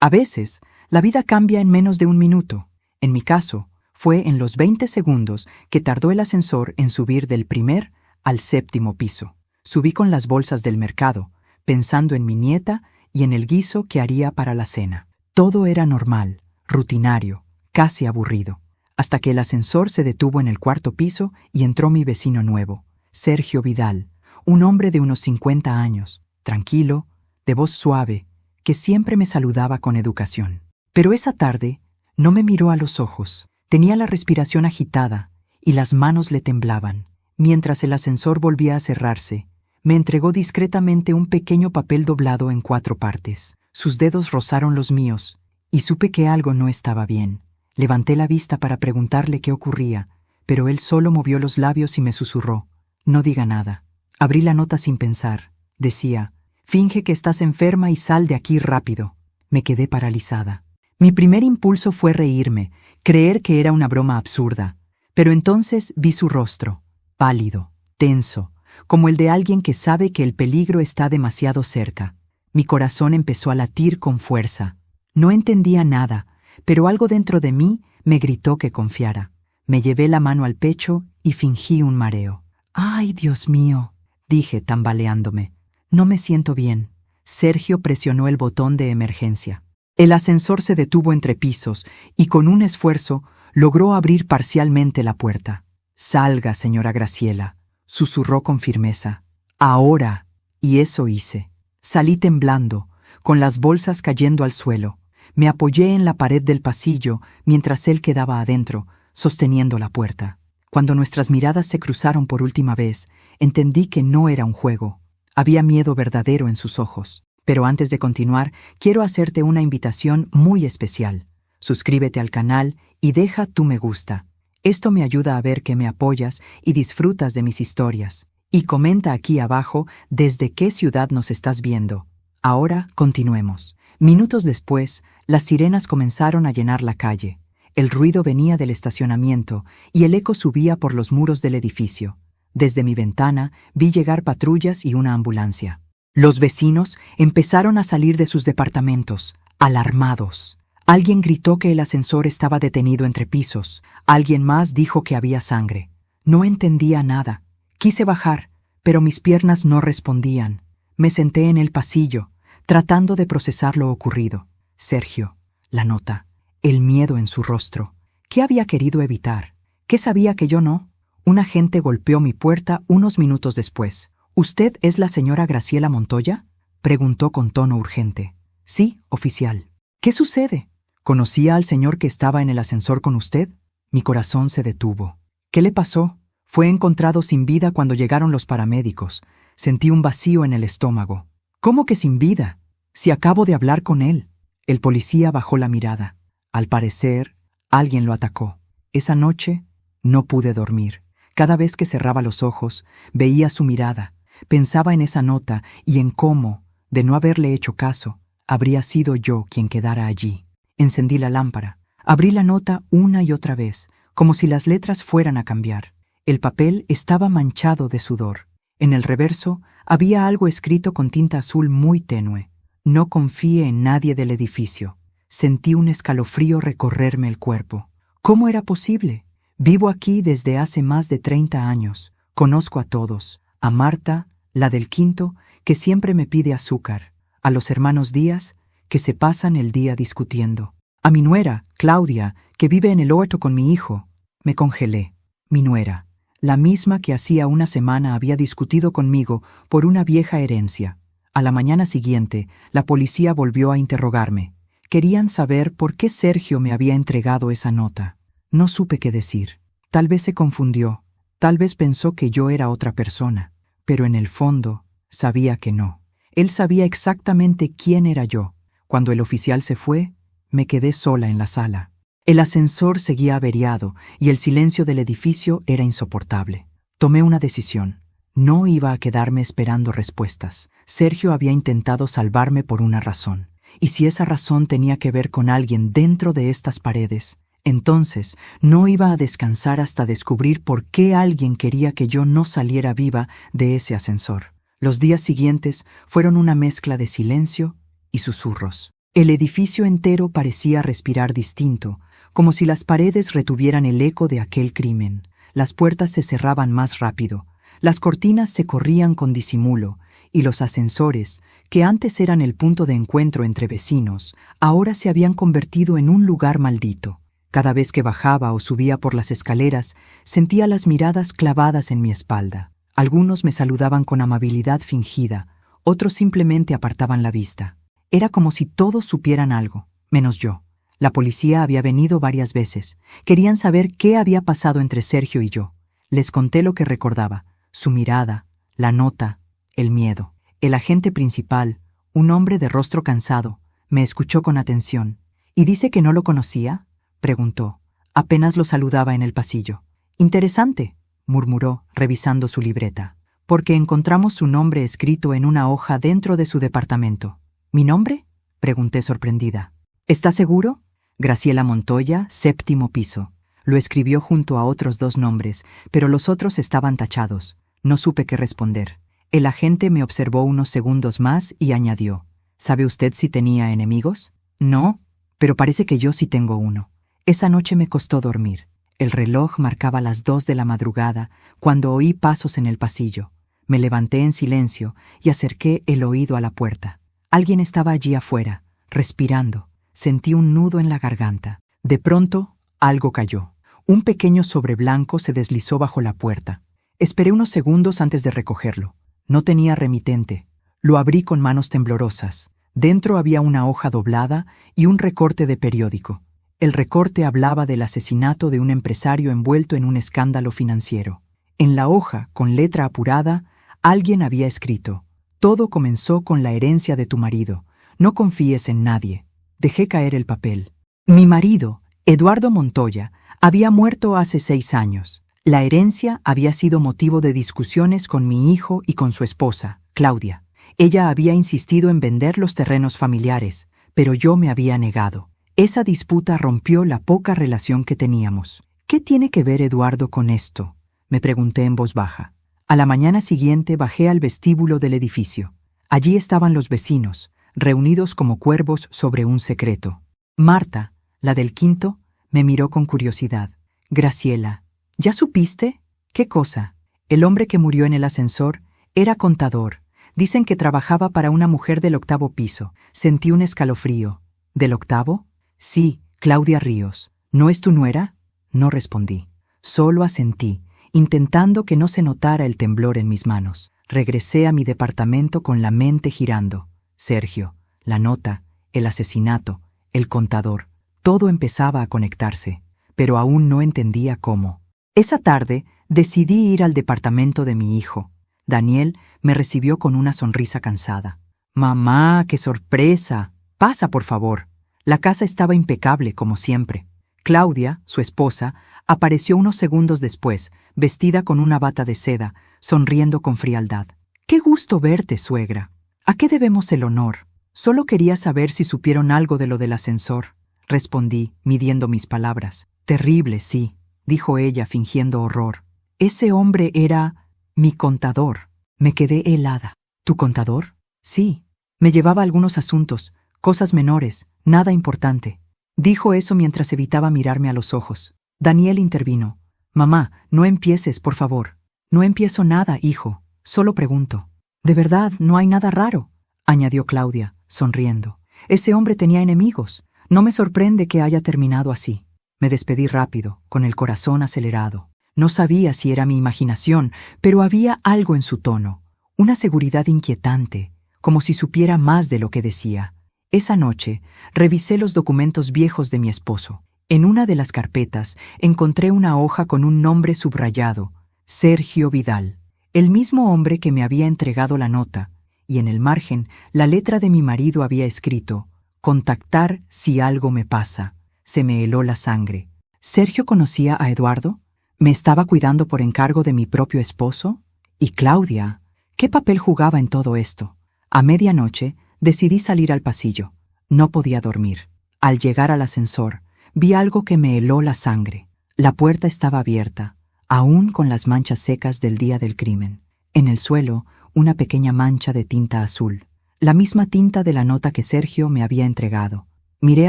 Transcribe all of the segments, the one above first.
A veces, la vida cambia en menos de un minuto. En mi caso, fue en los 20 segundos que tardó el ascensor en subir del primer al séptimo piso. Subí con las bolsas del mercado, pensando en mi nieta y en el guiso que haría para la cena. Todo era normal, rutinario, casi aburrido, hasta que el ascensor se detuvo en el cuarto piso y entró mi vecino nuevo, Sergio Vidal, un hombre de unos 50 años, tranquilo, de voz suave, que siempre me saludaba con educación. Pero esa tarde no me miró a los ojos. Tenía la respiración agitada y las manos le temblaban. Mientras el ascensor volvía a cerrarse, me entregó discretamente un pequeño papel doblado en 4 partes. Sus dedos rozaron los míos y supe que algo no estaba bien. Levanté la vista para preguntarle qué ocurría, pero él solo movió los labios y me susurró: «No diga nada». Abrí la nota sin pensar. Decía: «Finge que estás enferma y sal de aquí rápido». Me quedé paralizada. Mi primer impulso fue reírme, creer que era una broma absurda. Pero entonces vi su rostro, pálido, tenso, como el de alguien que sabe que el peligro está demasiado cerca. Mi corazón empezó a latir con fuerza. No entendía nada, pero algo dentro de mí me gritó que confiara. Me llevé la mano al pecho y fingí un mareo. «Ay, Dios mío», dije tambaleándome. «No me siento bien». Sergio presionó el botón de emergencia. El ascensor se detuvo entre pisos y con un esfuerzo logró abrir parcialmente la puerta. «Salga, señora Graciela», susurró con firmeza. «Ahora». Y eso hice. Salí temblando, con las bolsas cayendo al suelo. Me apoyé en la pared del pasillo mientras él quedaba adentro, sosteniendo la puerta. Cuando nuestras miradas se cruzaron por última vez, entendí que no era un juego. Había miedo verdadero en sus ojos. Pero antes de continuar, quiero hacerte una invitación muy especial. Suscríbete al canal y deja tu me gusta. Esto me ayuda a ver que me apoyas y disfrutas de mis historias. Y comenta aquí abajo desde qué ciudad nos estás viendo. Ahora continuemos. Minutos después, las sirenas comenzaron a llenar la calle. El ruido venía del estacionamiento y el eco subía por los muros del edificio. Desde mi ventana vi llegar patrullas y una ambulancia. Los vecinos empezaron a salir de sus departamentos, alarmados. Alguien gritó que el ascensor estaba detenido entre pisos. Alguien más dijo que había sangre. No entendía nada. Quise bajar, pero mis piernas no respondían. Me senté en el pasillo, tratando de procesar lo ocurrido. Sergio, la nota, el miedo en su rostro. ¿Qué había querido evitar? ¿Qué sabía que yo no? Un agente golpeó mi puerta unos minutos después. «¿Usted es la señora Graciela Montoya?», preguntó con tono urgente. «Sí, oficial». «¿Qué sucede? ¿Conocía al señor que estaba en el ascensor con usted?». Mi corazón se detuvo. «¿Qué le pasó?». «Fue encontrado sin vida cuando llegaron los paramédicos. Sentí un vacío en el estómago». «¿Cómo que sin vida? Si acabo de hablar con él». El policía bajó la mirada. Al parecer, alguien lo atacó. Esa noche no pude dormir. Cada vez que cerraba los ojos, veía su mirada. Pensaba en esa nota y en cómo, de no haberle hecho caso, habría sido yo quien quedara allí. Encendí la lámpara. Abrí la nota una y otra vez, como si las letras fueran a cambiar. El papel estaba manchado de sudor. En el reverso había algo escrito con tinta azul muy tenue. «No confíe en nadie del edificio». Sentí un escalofrío recorrerme el cuerpo. ¿Cómo era posible? Vivo aquí desde hace más de 30 años. Conozco a todos. A Marta, la del quinto, que siempre me pide azúcar. A los hermanos Díaz, que se pasan el día discutiendo. A mi nuera, Claudia, que vive en el huerto con mi hijo. Me congelé. Mi nuera, la misma que hacía una semana había discutido conmigo por una vieja herencia. A la mañana siguiente, la policía volvió a interrogarme. Querían saber por qué Sergio me había entregado esa nota. No supe qué decir. Tal vez se confundió. Tal vez pensó que yo era otra persona. Pero en el fondo, sabía que no. Él sabía exactamente quién era yo. Cuando el oficial se fue, me quedé sola en la sala. El ascensor seguía averiado y el silencio del edificio era insoportable. Tomé una decisión. No iba a quedarme esperando respuestas. Sergio había intentado salvarme por una razón. Y si esa razón tenía que ver con alguien dentro de estas paredes, entonces no iba a descansar hasta descubrir por qué alguien quería que yo no saliera viva de ese ascensor. Los días siguientes fueron una mezcla de silencio y susurros. El edificio entero parecía respirar distinto, como si las paredes retuvieran el eco de aquel crimen. Las puertas se cerraban más rápido, las cortinas se corrían con disimulo, y los ascensores, que antes eran el punto de encuentro entre vecinos, ahora se habían convertido en un lugar maldito. Cada vez que bajaba o subía por las escaleras, sentía las miradas clavadas en mi espalda. Algunos me saludaban con amabilidad fingida, otros simplemente apartaban la vista. Era como si todos supieran algo, menos yo. La policía había venido varias veces. Querían saber qué había pasado entre Sergio y yo. Les conté lo que recordaba, su mirada, la nota, el miedo. El agente principal, un hombre de rostro cansado, me escuchó con atención. ¿Y dice que no lo conocía?, preguntó. Apenas lo saludaba en el pasillo. Interesante, murmuró, revisando su libreta, porque encontramos su nombre escrito en una hoja dentro de su departamento. ¿Mi nombre?, pregunté sorprendida. ¿Está seguro? Graciela Montoya, 7º piso. Lo escribió junto a otros 2 nombres, pero los otros estaban tachados. No supe qué responder. El agente me observó unos segundos más y añadió: ¿Sabe usted si tenía enemigos? No, pero parece que yo sí tengo uno. Esa noche me costó dormir. El reloj marcaba las 2 de la madrugada cuando oí pasos en el pasillo. Me levanté en silencio y acerqué el oído a la puerta. Alguien estaba allí afuera, respirando. Sentí un nudo en la garganta. De pronto, algo cayó. Un pequeño sobre blanco se deslizó bajo la puerta. Esperé unos segundos antes de recogerlo. No tenía remitente. Lo abrí con manos temblorosas. Dentro había una hoja doblada y un recorte de periódico. El recorte hablaba del asesinato de un empresario envuelto en un escándalo financiero. En la hoja, con letra apurada, alguien había escrito: «Todo comenzó con la herencia de tu marido. No confíes en nadie». Dejé caer el papel. Mi marido, Eduardo Montoya, había muerto hace 6 años. La herencia había sido motivo de discusiones con mi hijo y con su esposa, Claudia. Ella había insistido en vender los terrenos familiares, pero yo me había negado. Esa disputa rompió la poca relación que teníamos. ¿Qué tiene que ver Eduardo con esto?, me pregunté en voz baja. A la mañana siguiente bajé al vestíbulo del edificio. Allí estaban los vecinos, reunidos como cuervos sobre un secreto. Marta, la del quinto, me miró con curiosidad. «Graciela, ¿ya supiste? ¿Qué cosa?» El hombre que murió en el ascensor era contador. Dicen que trabajaba para una mujer del 8º piso. Sentí un escalofrío. ¿Del 8º? Sí, Claudia Ríos. ¿No es tu nuera? No respondí. Solo asentí, intentando que no se notara el temblor en mis manos. Regresé a mi departamento con la mente girando. Sergio, la nota, el asesinato, el contador. Todo empezaba a conectarse, pero aún no entendía cómo. Esa tarde decidí ir al departamento de mi hijo. Daniel me recibió con una sonrisa cansada. «Mamá, qué sorpresa. Pasa, por favor». La casa estaba impecable, como siempre. Claudia, su esposa, apareció unos segundos después, vestida con una bata de seda, sonriendo con frialdad. «Qué gusto verte, suegra. ¿A qué debemos el honor? Solo quería saber si supieron algo de lo del ascensor», respondí, midiendo mis palabras. «Terrible, sí», dijo ella, fingiendo horror. «Ese hombre era mi contador». Me quedé helada. ¿Tu contador? Sí. Me llevaba algunos asuntos, cosas menores, nada importante. Dijo eso mientras evitaba mirarme a los ojos. Daniel intervino. «Mamá, no empieces, por favor». «No empiezo nada, hijo. Solo pregunto». «De verdad, no hay nada raro», añadió Claudia, sonriendo. «Ese hombre tenía enemigos. No me sorprende que haya terminado así». Me despedí rápido, con el corazón acelerado. No sabía si era mi imaginación, pero había algo en su tono, una seguridad inquietante, como si supiera más de lo que decía. Esa noche revisé los documentos viejos de mi esposo. En una de las carpetas encontré una hoja con un nombre subrayado: Sergio Vidal, el mismo hombre que me había entregado la nota, y en el margen la letra de mi marido había escrito: «Contactar si algo me pasa». Se me heló la sangre. ¿Sergio conocía a Eduardo? ¿Me estaba cuidando por encargo de mi propio esposo? ¿Y Claudia? ¿Qué papel jugaba en todo esto? A medianoche decidí salir al pasillo. No podía dormir. Al llegar al ascensor, vi algo que me heló la sangre. La puerta estaba abierta, aún con las manchas secas del día del crimen. En el suelo, una pequeña mancha de tinta azul. la misma tinta de la nota que Sergio me había entregado. Miré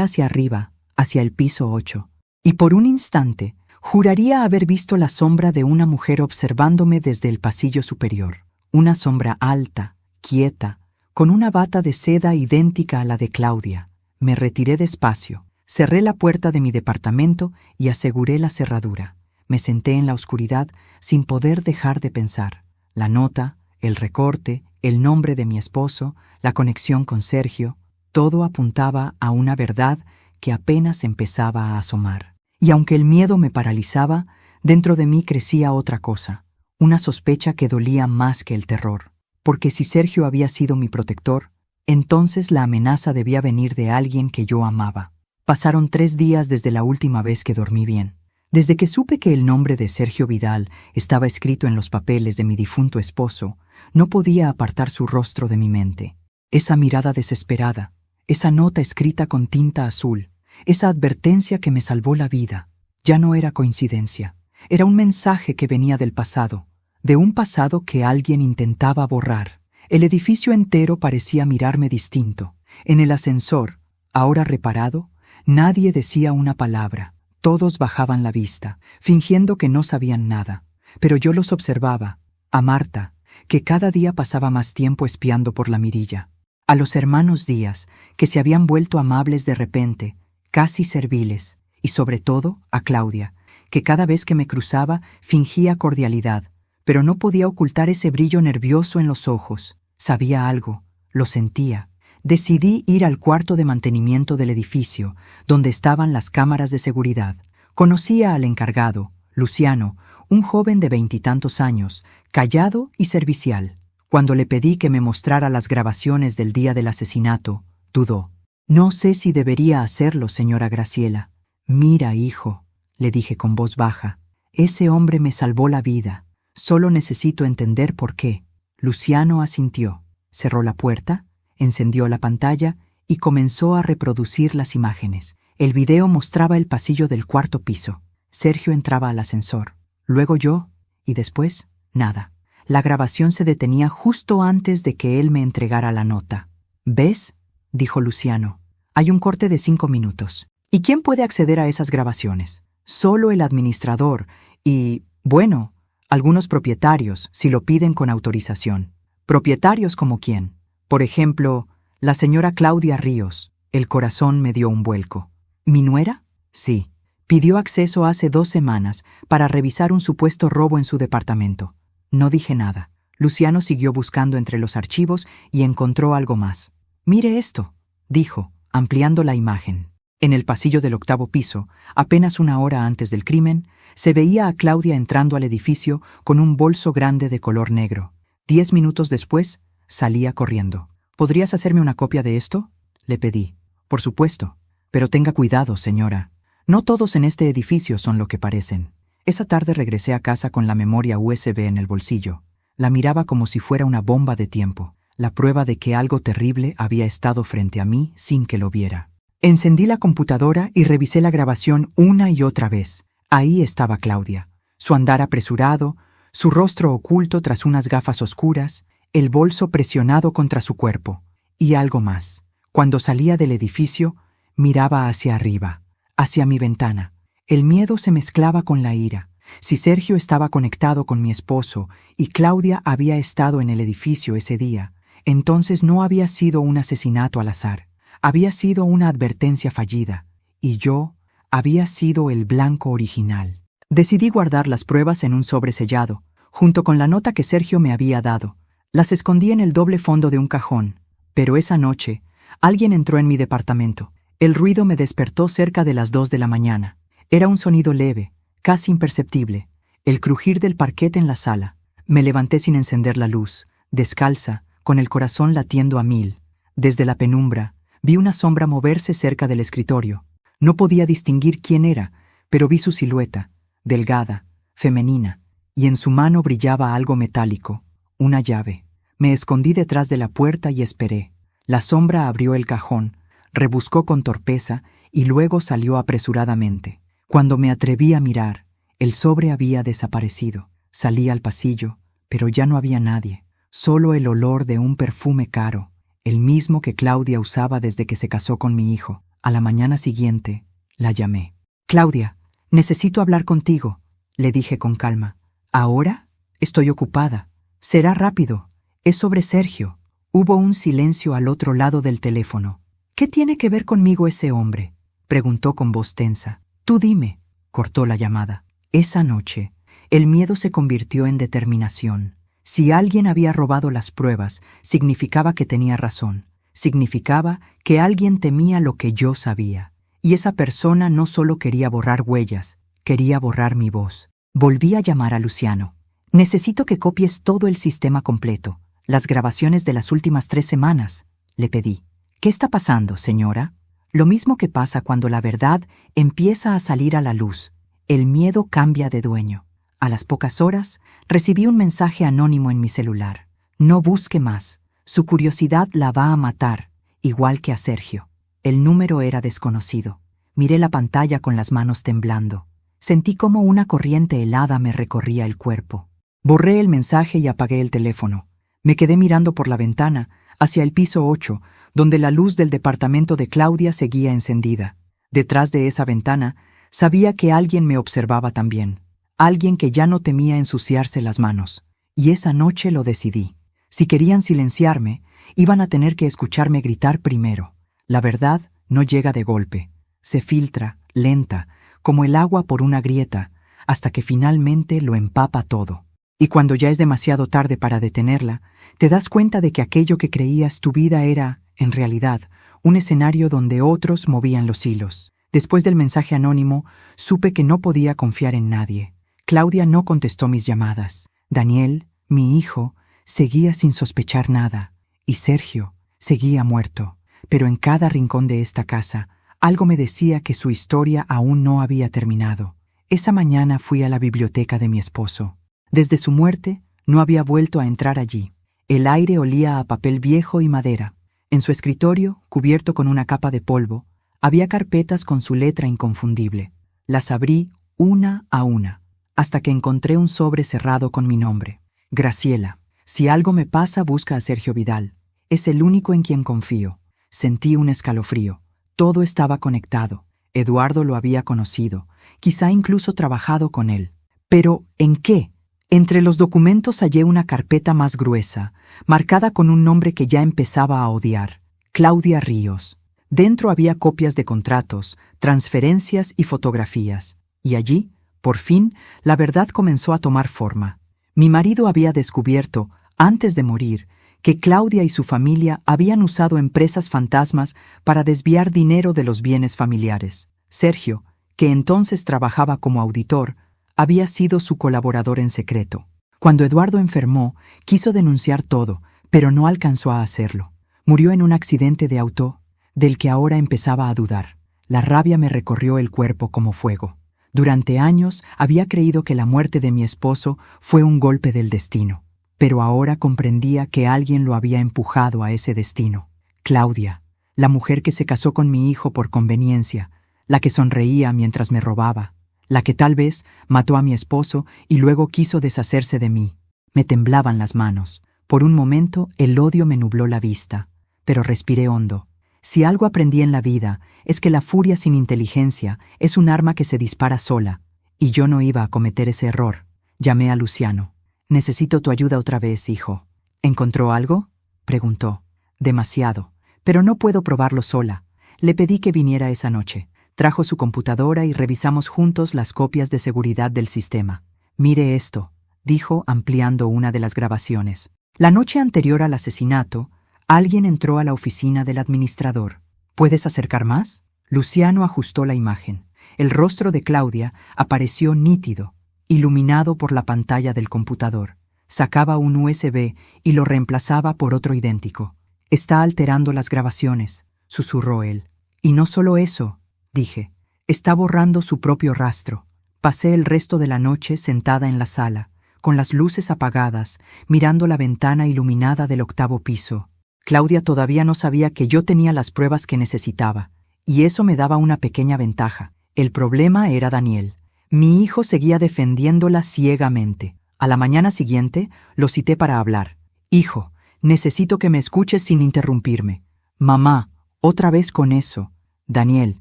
hacia arriba, hacia el piso 8, y por un instante juraría haber visto la sombra de una mujer observándome desde el pasillo superior. Una sombra alta, quieta, con una bata de seda idéntica a la de Claudia. Me retiré despacio, cerré la puerta de mi departamento y aseguré la cerradura. Me senté en la oscuridad sin poder dejar de pensar. La nota, el recorte, el nombre de mi esposo, la conexión con Sergio, todo apuntaba a una verdad que apenas empezaba a asomar. Y aunque el miedo me paralizaba, dentro de mí crecía otra cosa, una sospecha que dolía más que el terror. Porque si Sergio había sido mi protector, entonces la amenaza debía venir de alguien que yo amaba. Pasaron 3 días desde la última vez que dormí bien. Desde que supe que el nombre de Sergio Vidal estaba escrito en los papeles de mi difunto esposo, no podía apartar su rostro de mi mente. Esa mirada desesperada, esa nota escrita con tinta azul, esa advertencia que me salvó la vida, ya no era coincidencia. Era un mensaje que venía del pasado, de un pasado que alguien intentaba borrar. El edificio entero parecía mirarme distinto. En el ascensor, ahora reparado, nadie decía una palabra. Todos bajaban la vista, fingiendo que no sabían nada. Pero yo los observaba, a Marta, que cada día pasaba más tiempo espiando por la mirilla, a los hermanos Díaz, que se habían vuelto amables de repente, casi serviles, y sobre todo a Claudia, que cada vez que me cruzaba fingía cordialidad, pero no podía ocultar ese brillo nervioso en los ojos. Sabía algo, lo sentía. Decidí ir al cuarto de mantenimiento del edificio, donde estaban las cámaras de seguridad. Conocía al encargado, Luciano, un joven de 20 y tantos años, callado y servicial. Cuando le pedí que me mostrara las grabaciones del día del asesinato, dudó. «No sé si debería hacerlo, señora Graciela». «Mira, hijo», le dije con voz baja, «ese hombre me salvó la vida. Solo necesito entender por qué». Luciano asintió, cerró la puerta, encendió la pantalla y comenzó a reproducir las imágenes. El video mostraba el pasillo del 4º piso. Sergio entraba al ascensor, luego yo, y después, nada. La grabación se detenía justo antes de que él me entregara la nota. «¿Ves?», dijo Luciano. «Hay un corte de 5 minutos. ¿Y quién puede acceder a esas grabaciones? Solo el administrador y, bueno, algunos propietarios, si lo piden con autorización». «¿Propietarios como quién?» «Por ejemplo, la señora Claudia Ríos». El corazón me dio un vuelco. ¿Mi nuera? Sí. Pidió acceso hace 2 semanas para revisar un supuesto robo en su departamento. No dije nada. Luciano siguió buscando entre los archivos y encontró algo más. «Mire esto», dijo, ampliando la imagen. En el pasillo del 8º piso, apenas 1 hora antes del crimen, se veía a Claudia entrando al edificio con un bolso grande de color negro. 10 minutos después, salía corriendo. «¿Podrías hacerme una copia de esto?», le pedí. «Por supuesto. Pero tenga cuidado, señora. No todos en este edificio son lo que parecen». Esa tarde regresé a casa con la memoria USB en el bolsillo. La miraba como si fuera una bomba de tiempo, la prueba de que algo terrible había estado frente a mí sin que lo viera. Encendí la computadora y revisé la grabación una y otra vez. Ahí estaba Claudia, su andar apresurado, su rostro oculto tras unas gafas oscuras, el bolso presionado contra su cuerpo. Y algo más. Cuando salía del edificio, miraba hacia arriba, hacia mi ventana. El miedo se mezclaba con la ira. Si Sergio estaba conectado con mi esposo y Claudia había estado en el edificio ese día, entonces no había sido un asesinato al azar. Había sido una advertencia fallida. Y yo había sido el blanco original. Decidí guardar las pruebas en un sobre sellado, junto con la nota que Sergio me había dado. Las escondí en el doble fondo de un cajón. Pero esa noche, alguien entró en mi departamento. El ruido me despertó cerca de las 2 de la mañana. Era un sonido leve, casi imperceptible, el crujir del parquet en la sala. Me levanté sin encender la luz, descalza, con el corazón latiendo a 1000. Desde la penumbra, vi una sombra moverse cerca del escritorio. No podía distinguir quién era, pero vi su silueta, delgada, femenina, y en su mano brillaba algo metálico, una llave. Me escondí detrás de la puerta y esperé. La sombra abrió el cajón, rebuscó con torpeza y luego salió apresuradamente. Cuando me atreví a mirar, el sobre había desaparecido. Salí al pasillo, pero ya no había nadie, solo el olor de un perfume caro. el mismo que Claudia usaba desde que se casó con mi hijo. A la mañana siguiente, la llamé. «Claudia, necesito hablar contigo», le dije con calma. «¿Ahora? Estoy ocupada. Será rápido. Es sobre Sergio». Hubo un silencio al otro lado del teléfono. «¿Qué tiene que ver conmigo ese hombre?», preguntó con voz tensa. «Tú dime», cortó la llamada. Esa noche, el miedo se convirtió en determinación. Si alguien había robado las pruebas, significaba que tenía razón. Significaba que alguien temía lo que yo sabía. Y esa persona no solo quería borrar huellas, quería borrar mi voz. Volví a llamar a Luciano. «Necesito que copies todo el sistema completo, las grabaciones de las últimas 3 semanas», le pedí. «¿Qué está pasando, señora?». «Lo mismo que pasa cuando la verdad empieza a salir a la luz. El miedo cambia de dueño». A las pocas horas, recibí un mensaje anónimo en mi celular. «No busque más. Su curiosidad la va a matar, igual que a Sergio». El número era desconocido. Miré la pantalla con las manos temblando. Sentí como una corriente helada me recorría el cuerpo. Borré el mensaje y apagué el teléfono. Me quedé mirando por la ventana, hacia el piso 8, donde la luz del departamento de Claudia seguía encendida. Detrás de esa ventana, sabía que alguien me observaba también. Alguien que ya no temía ensuciarse las manos. Y esa noche lo decidí. Si querían silenciarme, iban a tener que escucharme gritar primero. La verdad no llega de golpe. Se filtra, lenta, como el agua por una grieta, hasta que finalmente lo empapa todo. Y cuando ya es demasiado tarde para detenerla, te das cuenta de que aquello que creías tu vida era, en realidad, un escenario donde otros movían los hilos. Después del mensaje anónimo, supe que no podía confiar en nadie. Claudia no contestó mis llamadas. Daniel, mi hijo, seguía sin sospechar nada. Y Sergio seguía muerto. Pero en cada rincón de esta casa, algo me decía que su historia aún no había terminado. Esa mañana fui a la biblioteca de mi esposo. Desde su muerte, no había vuelto a entrar allí. El aire olía a papel viejo y madera. En su escritorio, cubierto con una capa de polvo, había carpetas con su letra inconfundible. Las abrí una a una, hasta que encontré un sobre cerrado con mi nombre. «Graciela, si algo me pasa, busca a Sergio Vidal. Es el único en quien confío». Sentí un escalofrío. Todo estaba conectado. Eduardo lo había conocido, quizá incluso trabajado con él. ¿Pero en qué? Entre los documentos hallé una carpeta más gruesa, marcada con un nombre que ya empezaba a odiar: Claudia Ríos. Dentro había copias de contratos, transferencias y fotografías. Y allí, por fin, la verdad comenzó a tomar forma. Mi marido había descubierto, antes de morir, que Claudia y su familia habían usado empresas fantasmas para desviar dinero de los bienes familiares. Sergio, que entonces trabajaba como auditor, había sido su colaborador en secreto. Cuando Eduardo enfermó, quiso denunciar todo, pero no alcanzó a hacerlo. Murió en un accidente de auto, del que ahora empezaba a dudar. La rabia me recorrió el cuerpo como fuego. Durante años había creído que la muerte de mi esposo fue un golpe del destino. Pero ahora comprendía que alguien lo había empujado a ese destino. Claudia, la mujer que se casó con mi hijo por conveniencia, la que sonreía mientras me robaba, la que tal vez mató a mi esposo y luego quiso deshacerse de mí. Me temblaban las manos. Por un momento el odio me nubló la vista, pero respiré hondo. Si algo aprendí en la vida es que la furia sin inteligencia es un arma que se dispara sola, y yo no iba a cometer ese error. Llamé a Luciano. «Necesito tu ayuda otra vez, hijo». «¿Encontró algo?», preguntó. «Demasiado, pero no puedo probarlo sola». Le pedí que viniera esa noche. Trajo su computadora y revisamos juntos las copias de seguridad del sistema. «Mire esto», dijo ampliando una de las grabaciones. La noche anterior al asesinato, alguien entró a la oficina del administrador. «¿Puedes acercar más?». Luciano ajustó la imagen. El rostro de Claudia apareció nítido, iluminado por la pantalla del computador. Sacaba un USB y lo reemplazaba por otro idéntico. «Está alterando las grabaciones», susurró él. «Y no solo eso», dije. «Está borrando su propio rastro». Pasé el resto de la noche sentada en la sala, con las luces apagadas, mirando la ventana iluminada del 8º piso. Claudia todavía no sabía que yo tenía las pruebas que necesitaba, y eso me daba una pequeña ventaja. El problema era Daniel. Mi hijo seguía defendiéndola ciegamente. A la mañana siguiente lo cité para hablar. «Hijo, Necesito que me escuches sin interrumpirme. Mamá, otra vez con eso. Daniel,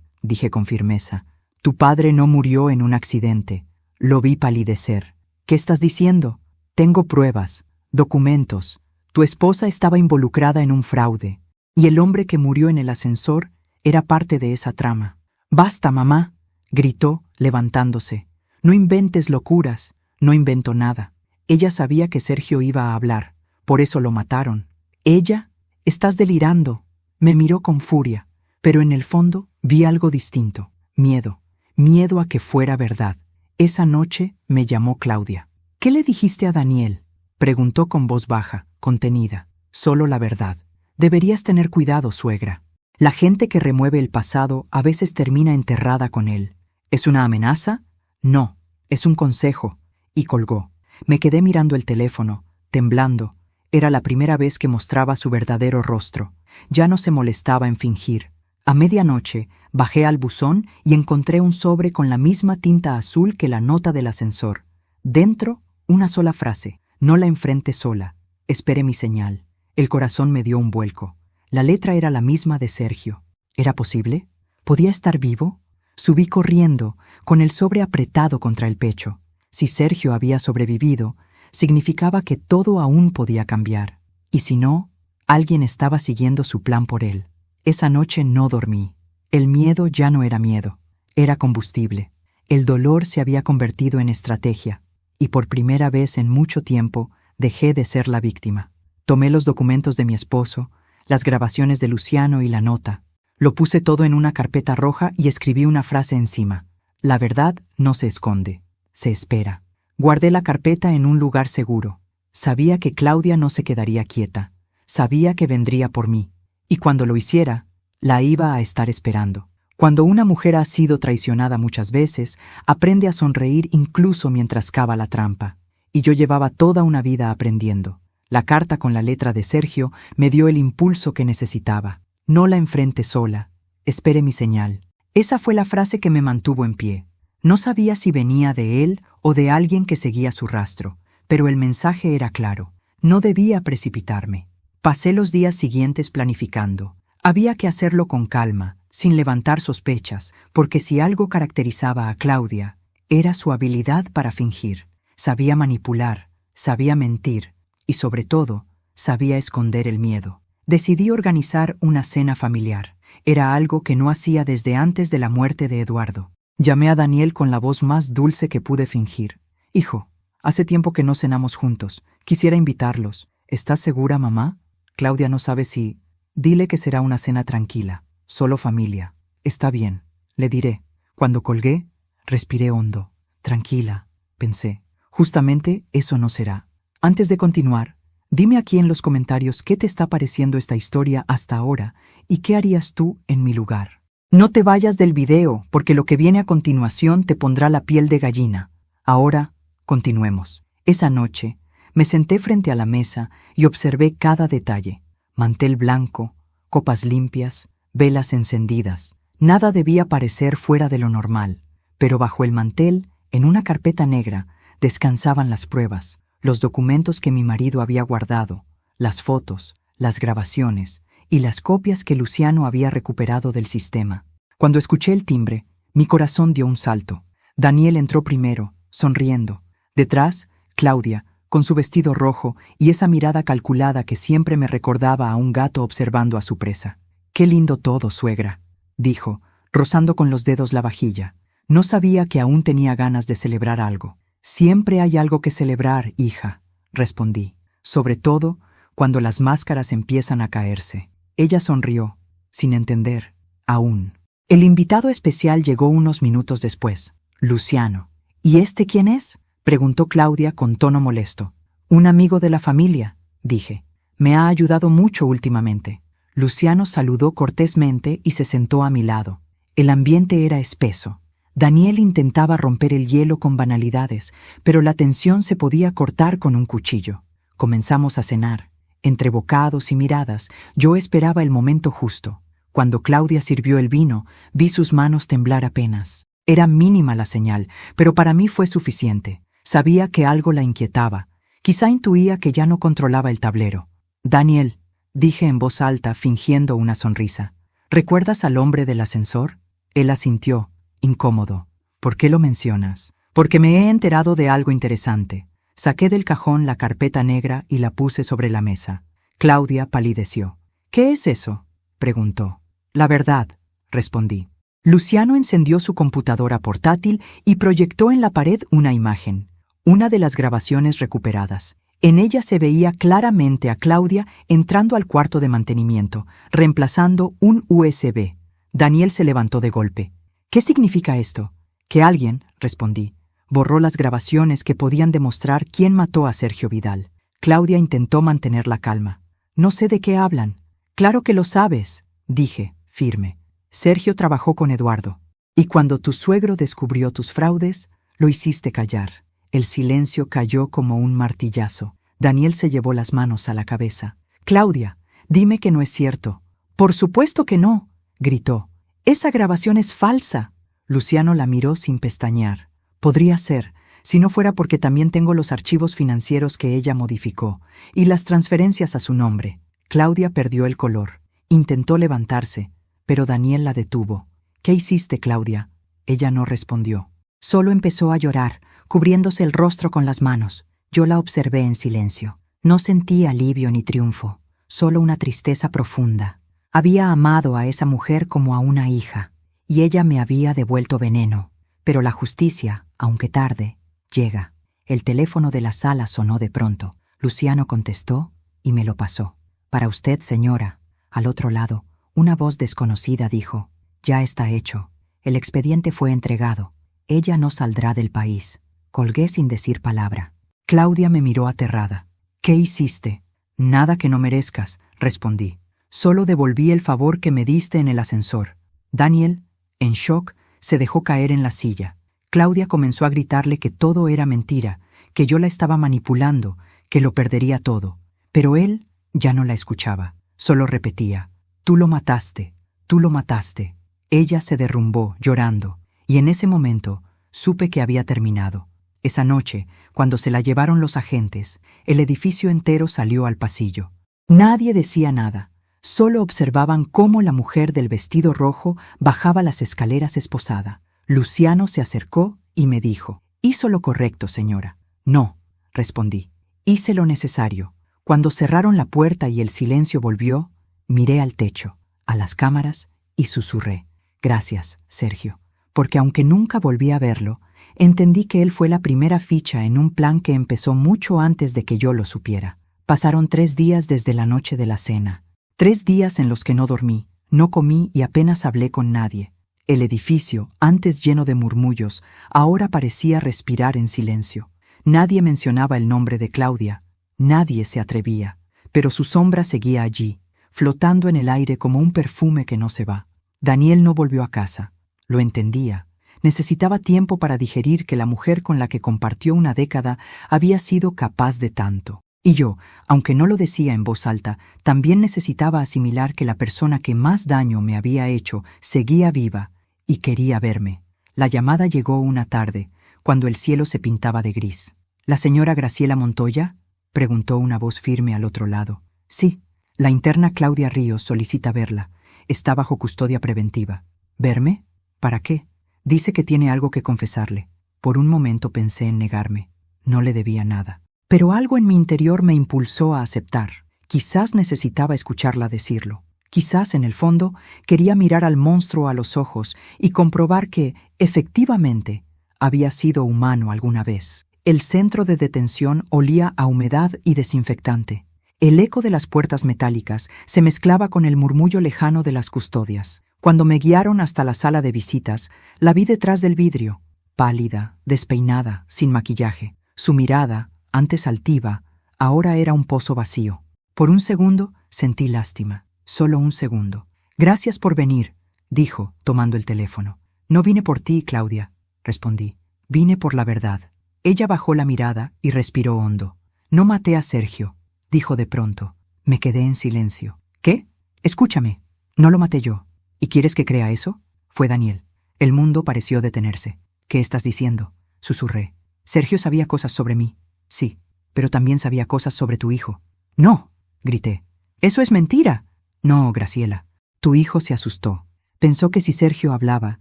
dije con firmeza, tu padre no murió en un accidente. Lo vi palidecer. ¿Qué estás diciendo? Tengo pruebas, documentos. Tu esposa estaba involucrada en un fraude, y el hombre que murió en el ascensor era parte de esa trama. Basta, mamá, gritó, levantándose. No inventes locuras. No inventó nada. Ella sabía que Sergio iba a hablar, por eso lo mataron. ¿Ella? Estás delirando. Me miró con furia, pero en el fondo vi algo distinto. Miedo. Miedo a que fuera verdad. Esa noche me llamó Claudia. ¿Qué le dijiste a Daniel? Preguntó con voz baja, contenida. Solo la verdad. Deberías tener cuidado, suegra. La gente que remueve el pasado a veces termina enterrada con él. ¿Es una amenaza? No, es un consejo. Y colgó. Me quedé mirando el teléfono, temblando. Era la primera vez que mostraba su verdadero rostro. Ya no se molestaba en fingir. A medianoche bajé al buzón y encontré un sobre con la misma tinta azul que la nota del ascensor. Dentro, una sola frase. No la enfrente sola. Esperé mi señal. El corazón me dio un vuelco. La letra era la misma de Sergio. ¿Era posible? ¿Podía estar vivo? Subí corriendo, con el sobre apretado contra el pecho. Si Sergio había sobrevivido, significaba que todo aún podía cambiar. Y si no, alguien estaba siguiendo su plan por él. Esa noche no dormí. El miedo ya no era miedo, era combustible. El dolor se había convertido en estrategia, y por primera vez en mucho tiempo dejé de ser la víctima. Tomé los documentos de mi esposo, las grabaciones de Luciano y la nota. Lo puse todo en una carpeta roja y escribí una frase encima. La verdad no se esconde, se espera. Guardé la carpeta en un lugar seguro. Sabía que Claudia no se quedaría quieta. Sabía que vendría por mí. Y cuando lo hiciera, la iba a estar esperando. Cuando una mujer ha sido traicionada muchas veces, aprende a sonreír incluso mientras cava la trampa. Y yo llevaba toda una vida aprendiendo. La carta con la letra de Sergio me dio el impulso que necesitaba. No la enfrente sola. Espere mi señal. Esa fue la frase que me mantuvo en pie. No sabía si venía de él o de alguien que seguía su rastro, pero el mensaje era claro. No debía precipitarme. Pasé los días siguientes planificando. Había que hacerlo con calma, sin levantar sospechas, porque si algo caracterizaba a Claudia, era su habilidad para fingir. Sabía manipular, sabía mentir y, sobre todo, sabía esconder el miedo. Decidí organizar una cena familiar. Era algo que no hacía desde antes de la muerte de Eduardo. Llamé a Daniel con la voz más dulce que pude fingir. Hijo, hace tiempo que no cenamos juntos. Quisiera invitarlos. ¿Estás segura, mamá? Claudia no sabe si... Dile que será una cena tranquila, solo familia. Está bien, le diré. Cuando colgué, respiré hondo. Tranquila, pensé. Justamente eso no será. Antes de continuar, dime aquí en los comentarios qué te está pareciendo esta historia hasta ahora y qué harías tú en mi lugar. No te vayas del video, porque lo que viene a continuación te pondrá la piel de gallina. Ahora, continuemos. Esa noche, me senté frente a la mesa y observé cada detalle. Mantel blanco, copas limpias, velas encendidas. Nada debía parecer fuera de lo normal, pero bajo el mantel, en una carpeta negra, descansaban las pruebas, los documentos que mi marido había guardado, las fotos, las grabaciones y las copias que Luciano había recuperado del sistema. Cuando escuché el timbre, mi corazón dio un salto. Daniel entró primero, sonriendo. Detrás, Claudia, con su vestido rojo y esa mirada calculada que siempre me recordaba a un gato observando a su presa. «Qué lindo todo, suegra», dijo, rozando con los dedos la vajilla. No sabía que aún tenía ganas de celebrar algo. «Siempre hay algo que celebrar, hija», respondí, sobre todo cuando las máscaras empiezan a caerse. Ella sonrió, sin entender, aún. El invitado especial llegó unos minutos después, Luciano. «¿Y este quién es?», preguntó Claudia con tono molesto. «Un amigo de la familia», dije. «Me ha ayudado mucho últimamente». Luciano saludó cortésmente y se sentó a mi lado. El ambiente era espeso. Daniel intentaba romper el hielo con banalidades, pero la tensión se podía cortar con un cuchillo. Comenzamos a cenar. Entre bocados y miradas, yo esperaba el momento justo. Cuando Claudia sirvió el vino, vi sus manos temblar apenas. Era mínima la señal, pero para mí fue suficiente. Sabía que algo la inquietaba. Quizá intuía que ya no controlaba el tablero. Daniel, dije en voz alta, fingiendo una sonrisa. ¿Recuerdas al hombre del ascensor? Él asintió, incómodo. ¿Por qué lo mencionas? Porque me he enterado de algo interesante. Saqué del cajón la carpeta negra y la puse sobre la mesa. Claudia palideció. ¿Qué es eso?, preguntó. La verdad, respondí. Luciano encendió su computadora portátil y proyectó en la pared una imagen, una de las grabaciones recuperadas. En ella se veía claramente a Claudia entrando al cuarto de mantenimiento, reemplazando un USB. Daniel se levantó de golpe. ¿Qué significa esto? Que alguien, respondí, borró las grabaciones que podían demostrar quién mató a Sergio Vidal. Claudia intentó mantener la calma. No sé de qué hablan. Claro que lo sabes, dije, firme. Sergio trabajó con Eduardo. Y cuando tu suegro descubrió tus fraudes, lo hiciste callar. El silencio cayó como un martillazo. Daniel se llevó las manos a la cabeza. Claudia, dime que no es cierto. Por supuesto que no, gritó. Esa grabación es falsa. Luciano la miró sin pestañear. Podría ser, si no fuera porque también tengo los archivos financieros que ella modificó y las transferencias a su nombre. Claudia perdió el color. Intentó levantarse, pero Daniel la detuvo. ¿Qué hiciste, Claudia? Ella no respondió. Solo empezó a llorar, cubriéndose el rostro con las manos. Yo la observé en silencio. No sentí alivio ni triunfo, solo una tristeza profunda. Había amado a esa mujer como a una hija, y ella me había devuelto veneno. Pero la justicia, aunque tarde, llega. El teléfono de la sala sonó de pronto. Luciano contestó y me lo pasó. Para usted, señora. Al otro lado, una voz desconocida dijo, ya está hecho. El expediente fue entregado. Ella no saldrá del país. Colgué sin decir palabra. Claudia me miró aterrada. ¿Qué hiciste? Nada que no merezcas, respondí. Solo devolví el favor que me diste en el ascensor. Daniel, en shock, se dejó caer en la silla. Claudia comenzó a gritarle que todo era mentira, que yo la estaba manipulando, que lo perdería todo. Pero él ya no la escuchaba. Solo repetía, tú lo mataste, tú lo mataste. Ella se derrumbó, llorando, y en ese momento supe que había terminado. Esa noche, cuando se la llevaron los agentes, el edificio entero salió al pasillo. Nadie decía nada, solo observaban cómo la mujer del vestido rojo bajaba las escaleras esposada. Luciano se acercó y me dijo, «Hizo lo correcto, señora». «No», respondí, «hice lo necesario». Cuando cerraron la puerta y el silencio volvió, miré al techo, a las cámaras y susurré, «Gracias, Sergio», porque aunque nunca volví a verlo, entendí que él fue la primera ficha en un plan que empezó mucho antes de que yo lo supiera. Pasaron 3 días desde la noche de la cena. 3 días en los que no dormí, no comí y apenas hablé con nadie. El edificio, antes lleno de murmullos, ahora parecía respirar en silencio. Nadie mencionaba el nombre de Claudia. Nadie se atrevía. Pero su sombra seguía allí, flotando en el aire como un perfume que no se va. Daniel no volvió a casa. Lo entendía. Necesitaba tiempo para digerir que la mujer con la que compartió una década había sido capaz de tanto. Y yo, aunque no lo decía en voz alta, también necesitaba asimilar que la persona que más daño me había hecho seguía viva y quería verme. La llamada llegó una tarde, cuando el cielo se pintaba de gris. ¿La señora Graciela Montoya?, preguntó una voz firme al otro lado. Sí, la interna Claudia Ríos solicita verla. Está bajo custodia preventiva. ¿Verme? ¿Para qué? Dice que tiene algo que confesarle. Por un momento pensé en negarme. No le debía nada. Pero algo en mi interior me impulsó a aceptar. Quizás necesitaba escucharla decirlo. Quizás, en el fondo, quería mirar al monstruo a los ojos y comprobar que, efectivamente, había sido humano alguna vez. El centro de detención olía a humedad y desinfectante. El eco de las puertas metálicas se mezclaba con el murmullo lejano de las custodias. Cuando me guiaron hasta la sala de visitas, la vi detrás del vidrio, pálida, despeinada, sin maquillaje. Su mirada, antes altiva, ahora era un pozo vacío. Por un segundo sentí lástima. Solo un segundo. «Gracias por venir», dijo, tomando el teléfono. «No vine por ti, Claudia», respondí. «Vine por la verdad». Ella bajó la mirada y respiró hondo. «No maté a Sergio», dijo de pronto. Me quedé en silencio. «¿Qué? Escúchame. No lo maté yo. ¿Y quieres que crea eso?» Fue Daniel. El mundo pareció detenerse. «¿Qué estás diciendo?», susurré. «Sergio sabía cosas sobre mí». «Sí, pero también sabía cosas sobre tu hijo». «No», grité. ¡Eso es mentira! No, Graciela. Tu hijo se asustó. Pensó que si Sergio hablaba,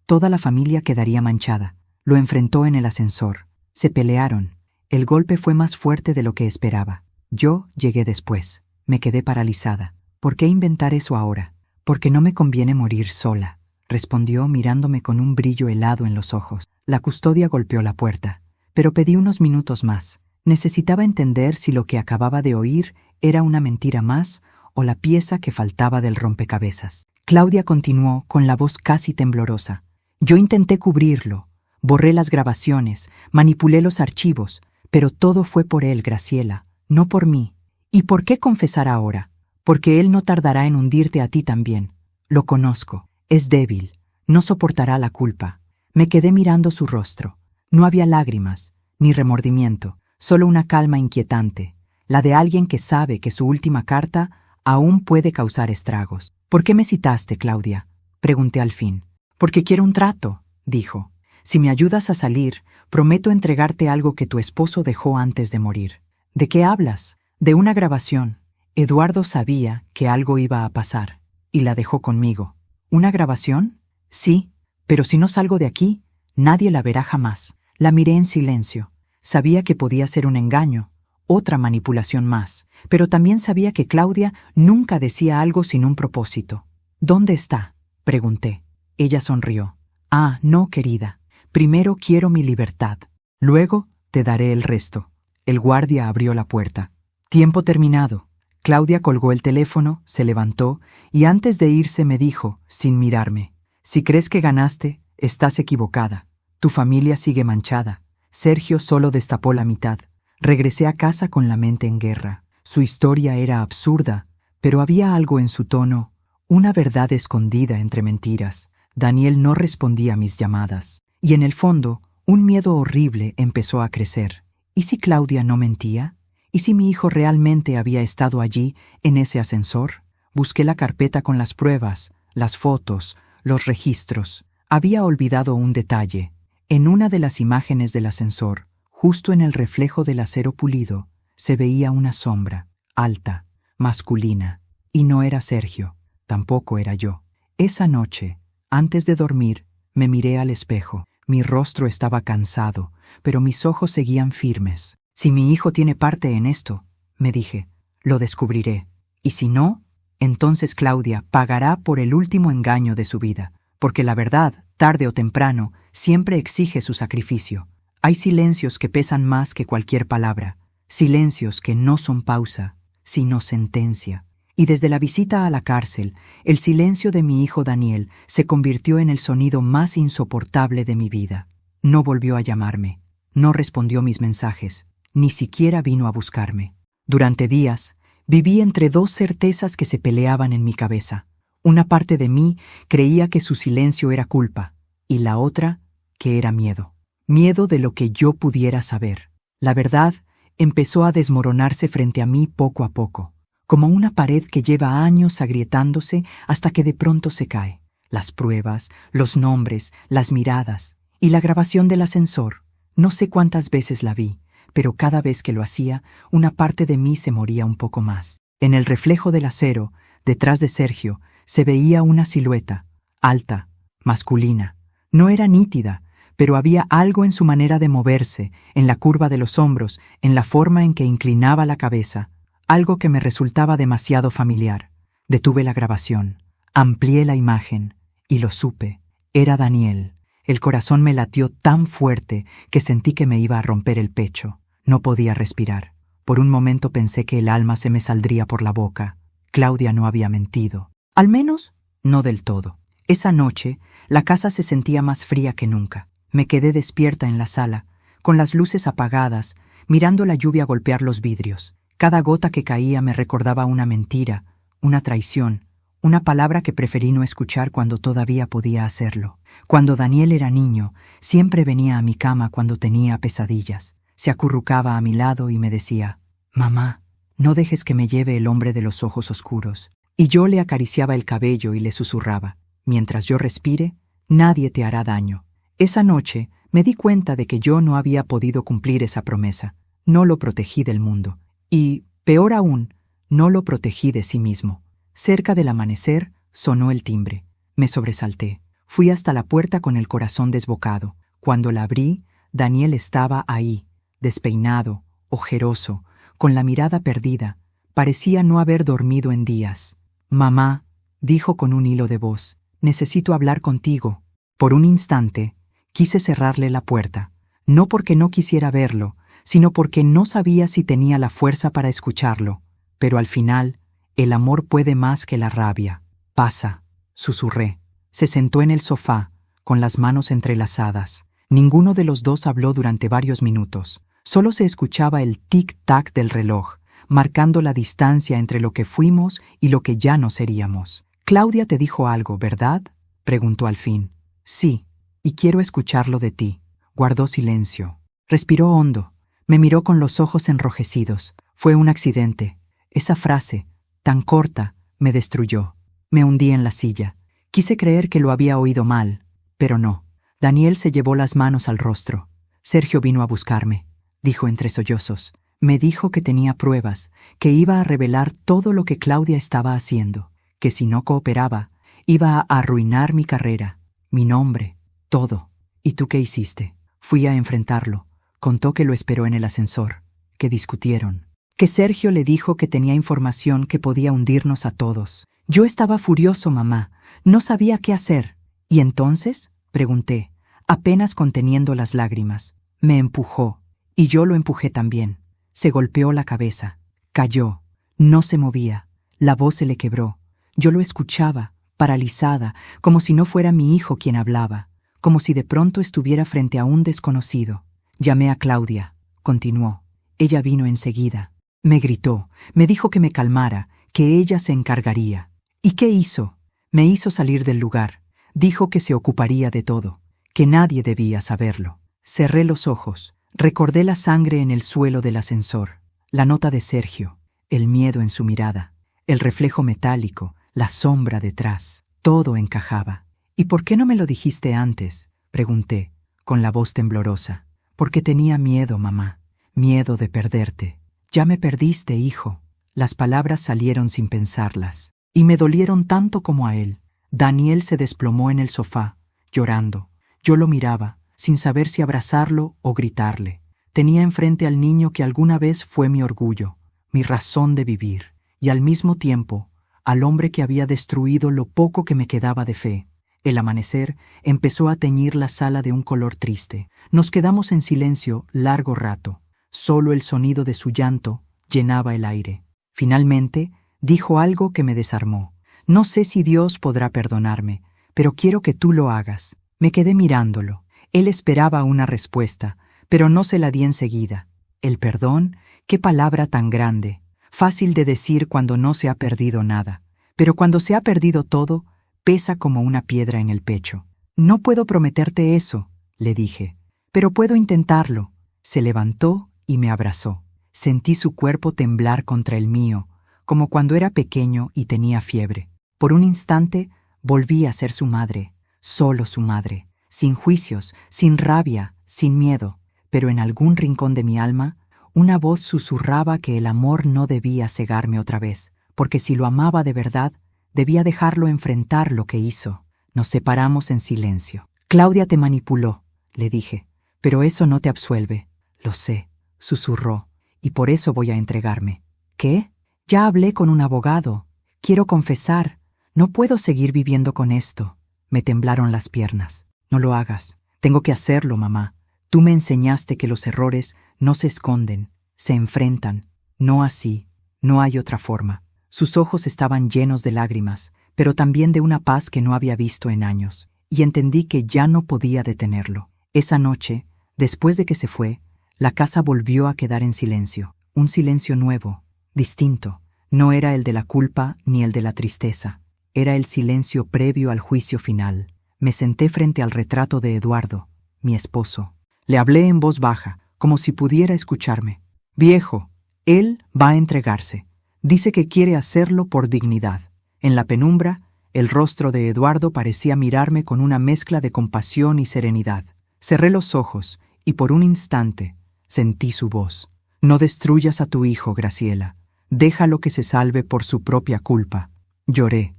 toda la familia quedaría manchada. Lo enfrentó en el ascensor. Se pelearon. El golpe fue más fuerte de lo que esperaba. Yo llegué después. Me quedé paralizada. ¿Por qué inventar eso ahora? Porque no me conviene morir sola, respondió mirándome con un brillo helado en los ojos. La custodia golpeó la puerta, pero pedí unos minutos más. Necesitaba entender si lo que acababa de oír era una mentira más o la pieza que faltaba del rompecabezas. Claudia continuó con la voz casi temblorosa. Yo intenté cubrirlo, borré las grabaciones, manipulé los archivos, pero todo fue por él, Graciela, no por mí. ¿Y por qué confesar ahora? Porque él no tardará en hundirte a ti también. Lo conozco, es débil, no soportará la culpa. Me quedé mirando su rostro. No había lágrimas, ni remordimiento, solo una calma inquietante, la de alguien que sabe que su última carta aún puede causar estragos. ¿Por qué me citaste, Claudia?, pregunté al fin. Porque quiero un trato, dijo. Si me ayudas a salir, prometo entregarte algo que tu esposo dejó antes de morir. ¿De qué hablas? De una grabación. Eduardo sabía que algo iba a pasar, y la dejó conmigo. ¿Una grabación? Sí, pero si no salgo de aquí, nadie la verá jamás. La miré en silencio. Sabía que podía ser un engaño, otra manipulación más, pero también sabía que Claudia nunca decía algo sin un propósito. ¿Dónde está?, pregunté. Ella sonrió. Ah, no, querida. Primero quiero mi libertad. Luego te daré el resto. El guardia abrió la puerta. Tiempo terminado. Claudia colgó el teléfono, se levantó y antes de irse me dijo, sin mirarme: si crees que ganaste, estás equivocada. Tu familia sigue manchada. Sergio solo destapó la mitad. Regresé a casa con la mente en guerra. Su historia era absurda, pero había algo en su tono, una verdad escondida entre mentiras. Daniel no respondía a mis llamadas, y en el fondo, un miedo horrible empezó a crecer. ¿Y si Claudia no mentía? ¿Y si mi hijo realmente había estado allí, en ese ascensor? Busqué la carpeta con las pruebas, las fotos, los registros. Había olvidado un detalle. En una de las imágenes del ascensor, justo en el reflejo del acero pulido, se veía una sombra, alta, masculina. Y no era Sergio, tampoco era yo. Esa noche, antes de dormir, me miré al espejo. Mi rostro estaba cansado, pero mis ojos seguían firmes. Si mi hijo tiene parte en esto, me dije, lo descubriré. Y si no, entonces Claudia pagará por el último engaño de su vida, porque la verdad, tarde o temprano, siempre exige su sacrificio. Hay silencios que pesan más que cualquier palabra, silencios que no son pausa, sino sentencia. Y desde la visita a la cárcel, el silencio de mi hijo Daniel se convirtió en el sonido más insoportable de mi vida. No volvió a llamarme, no respondió mis mensajes, ni siquiera vino a buscarme. Durante días, viví entre dos certezas que se peleaban en mi cabeza. Una parte de mí creía que su silencio era culpa, y la otra, que era miedo. Miedo de lo que yo pudiera saber. La verdad empezó a desmoronarse frente a mí poco a poco, como una pared que lleva años agrietándose hasta que de pronto se cae. Las pruebas, los nombres, las miradas y la grabación del ascensor. No sé cuántas veces la vi, pero cada vez que lo hacía, una parte de mí se moría un poco más. En el reflejo del acero, detrás de Sergio, se veía una silueta, alta, masculina. No era nítida, pero había algo en su manera de moverse, en la curva de los hombros, en la forma en que inclinaba la cabeza, algo que me resultaba demasiado familiar. Detuve la grabación, amplié la imagen, y lo supe. Era Daniel. El corazón me latió tan fuerte que sentí que me iba a romper el pecho. No podía respirar. Por un momento pensé que el alma se me saldría por la boca. Claudia no había mentido. Al menos, no del todo. Esa noche, la casa se sentía más fría que nunca. Me quedé despierta en la sala, con las luces apagadas, mirando la lluvia golpear los vidrios. Cada gota que caía me recordaba una mentira, una traición, una palabra que preferí no escuchar cuando todavía podía hacerlo. Cuando Daniel era niño, siempre venía a mi cama cuando tenía pesadillas. Se acurrucaba a mi lado y me decía, «Mamá, no dejes que me lleve el hombre de los ojos oscuros». Y yo le acariciaba el cabello y le susurraba, «Mientras yo respire, nadie te hará daño». Esa noche me di cuenta de que yo no había podido cumplir esa promesa. No lo protegí del mundo. Y, peor aún, No lo protegí de sí mismo. Cerca del amanecer sonó el timbre. Me sobresalté. Fui hasta la puerta con el corazón desbocado. Cuando la abrí, Daniel estaba ahí, despeinado, ojeroso, con la mirada perdida. Parecía no haber dormido en días. «Mamá», dijo con un hilo de voz, «necesito hablar contigo». Por un instante, quise cerrarle la puerta, no porque no quisiera verlo, sino porque no sabía si tenía la fuerza para escucharlo. Pero al final, el amor puede más que la rabia. «Pasa», susurré. Se sentó en el sofá, con las manos entrelazadas. Ninguno de los dos habló durante varios minutos. Solo se escuchaba el tic-tac del reloj, marcando la distancia entre lo que fuimos y lo que ya no seríamos. «Claudia te dijo algo, ¿verdad?», preguntó al fin. «Sí, y quiero escucharlo de ti». Guardó silencio. Respiró hondo. Me miró con los ojos enrojecidos. Fue un accidente. Esa frase, tan corta, me destruyó. Me hundí en la silla. Quise creer que lo había oído mal, pero no. Daniel se llevó las manos al rostro. «Sergio vino a buscarme», dijo entre sollozos. Me dijo que tenía pruebas, que iba a revelar todo lo que Claudia estaba haciendo, que si no cooperaba, iba a arruinar mi carrera, mi nombre, todo. «¿Y tú qué hiciste?» Fui a enfrentarlo. Contó que lo esperó en el ascensor, que discutieron, que Sergio le dijo que tenía información que podía hundirnos a todos. Yo estaba furioso, mamá. No sabía qué hacer. «¿Y entonces?», pregunté, apenas conteniendo las lágrimas. Me empujó, y yo lo empujé también. Se golpeó la cabeza. Cayó. No se movía. La voz se le quebró. Yo lo escuchaba, paralizada, como si no fuera mi hijo quien hablaba, como si de pronto estuviera frente a un desconocido. «Llamé a Claudia», continuó. «Ella vino enseguida. Me gritó, me dijo que me calmara, que ella se encargaría. ¿Y qué hizo? Me hizo salir del lugar. Dijo que se ocuparía de todo, que nadie debía saberlo». Cerré los ojos. Recordé la sangre en el suelo del ascensor, la nota de Sergio, el miedo en su mirada, el reflejo metálico, la sombra detrás. Todo encajaba. «¿Y por qué no me lo dijiste antes?», pregunté, con la voz temblorosa. «Porque tenía miedo, mamá, miedo de perderte». «Ya me perdiste, hijo». Las palabras salieron sin pensarlas, y me dolieron tanto como a él. Daniel se desplomó en el sofá, llorando. Yo lo miraba, sin saber si abrazarlo o gritarle. Tenía enfrente al niño que alguna vez fue mi orgullo, mi razón de vivir, y al mismo tiempo, al hombre que había destruido lo poco que me quedaba de fe. El amanecer empezó a teñir la sala de un color triste. Nos quedamos en silencio largo rato. Solo el sonido de su llanto llenaba el aire. Finalmente, dijo algo que me desarmó. «No sé si Dios podrá perdonarme, pero quiero que tú lo hagas». Me quedé mirándolo. Él esperaba una respuesta, pero no se la di enseguida. El perdón, qué palabra tan grande. Fácil de decir cuando no se ha perdido nada, pero cuando se ha perdido todo, pesa como una piedra en el pecho. «No puedo prometerte eso», le dije, «pero puedo intentarlo». Se levantó y me abrazó. Sentí su cuerpo temblar contra el mío, como cuando era pequeño y tenía fiebre. Por un instante volví a ser su madre, solo su madre, sin juicios, sin rabia, sin miedo. Pero en algún rincón de mi alma, una voz susurraba que el amor no debía cegarme otra vez, porque si lo amaba de verdad, debía dejarlo enfrentar lo que hizo. Nos separamos en silencio. «Claudia te manipuló», le dije, «pero eso no te absuelve». «Lo sé», susurró, «y por eso voy a entregarme». «¿Qué? Ya hablé con un abogado. Quiero confesar. No puedo seguir viviendo con esto». Me temblaron las piernas. «No lo hagas. Tengo que hacerlo, mamá. Tú me enseñaste que los errores no se esconden, se enfrentan. No así. No hay otra forma». Sus ojos estaban llenos de lágrimas, pero también de una paz que no había visto en años, y entendí que ya no podía detenerlo. Esa noche, después de que se fue, la casa volvió a quedar en silencio. Un silencio nuevo, distinto. No era el de la culpa ni el de la tristeza. Era el silencio previo al juicio final. Me senté frente al retrato de Eduardo, mi esposo. Le hablé en voz baja, como si pudiera escucharme. «Viejo, él va a entregarse. Dice que quiere hacerlo por dignidad». En la penumbra, el rostro de Eduardo parecía mirarme con una mezcla de compasión y serenidad. Cerré los ojos y por un instante sentí su voz. «No destruyas a tu hijo, Graciela. Déjalo que se salve por su propia culpa. Lloré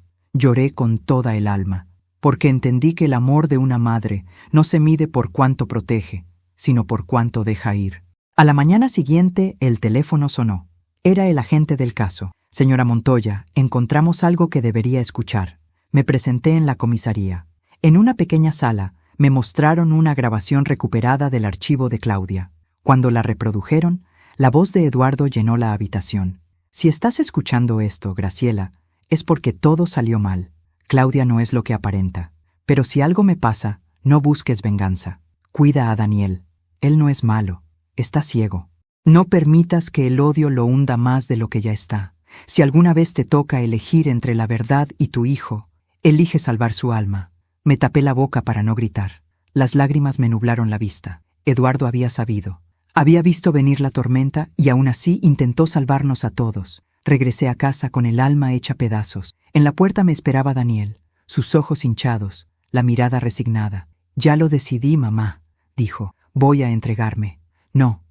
con toda el alma, porque entendí que el amor de una madre no se mide por cuánto protege, sino por cuánto deja ir. A la mañana siguiente el teléfono sonó. Era el agente del caso. Señora Montoya, encontramos algo que debería escuchar. Me presenté en la comisaría. En una pequeña sala me mostraron una grabación recuperada del archivo de Claudia. Cuando la reprodujeron, la voz de Eduardo llenó la habitación. Si estás escuchando esto, Graciela, es porque todo salió mal. Claudia no es lo que aparenta. Pero si algo me pasa, no busques venganza. Cuida a Daniel. Él no es malo. Está ciego. No permitas que el odio lo hunda más de lo que ya está. Si alguna vez te toca elegir entre la verdad y tu hijo, elige salvar su alma. Me tapé la boca para no gritar. Las lágrimas me nublaron la vista. Eduardo había sabido. Había visto venir la tormenta y aún así intentó salvarnos a todos. Regresé a casa con el alma hecha pedazos. En la puerta me esperaba Daniel, sus ojos hinchados, la mirada resignada. «Ya lo decidí, mamá», dijo. «Voy a entregarme». No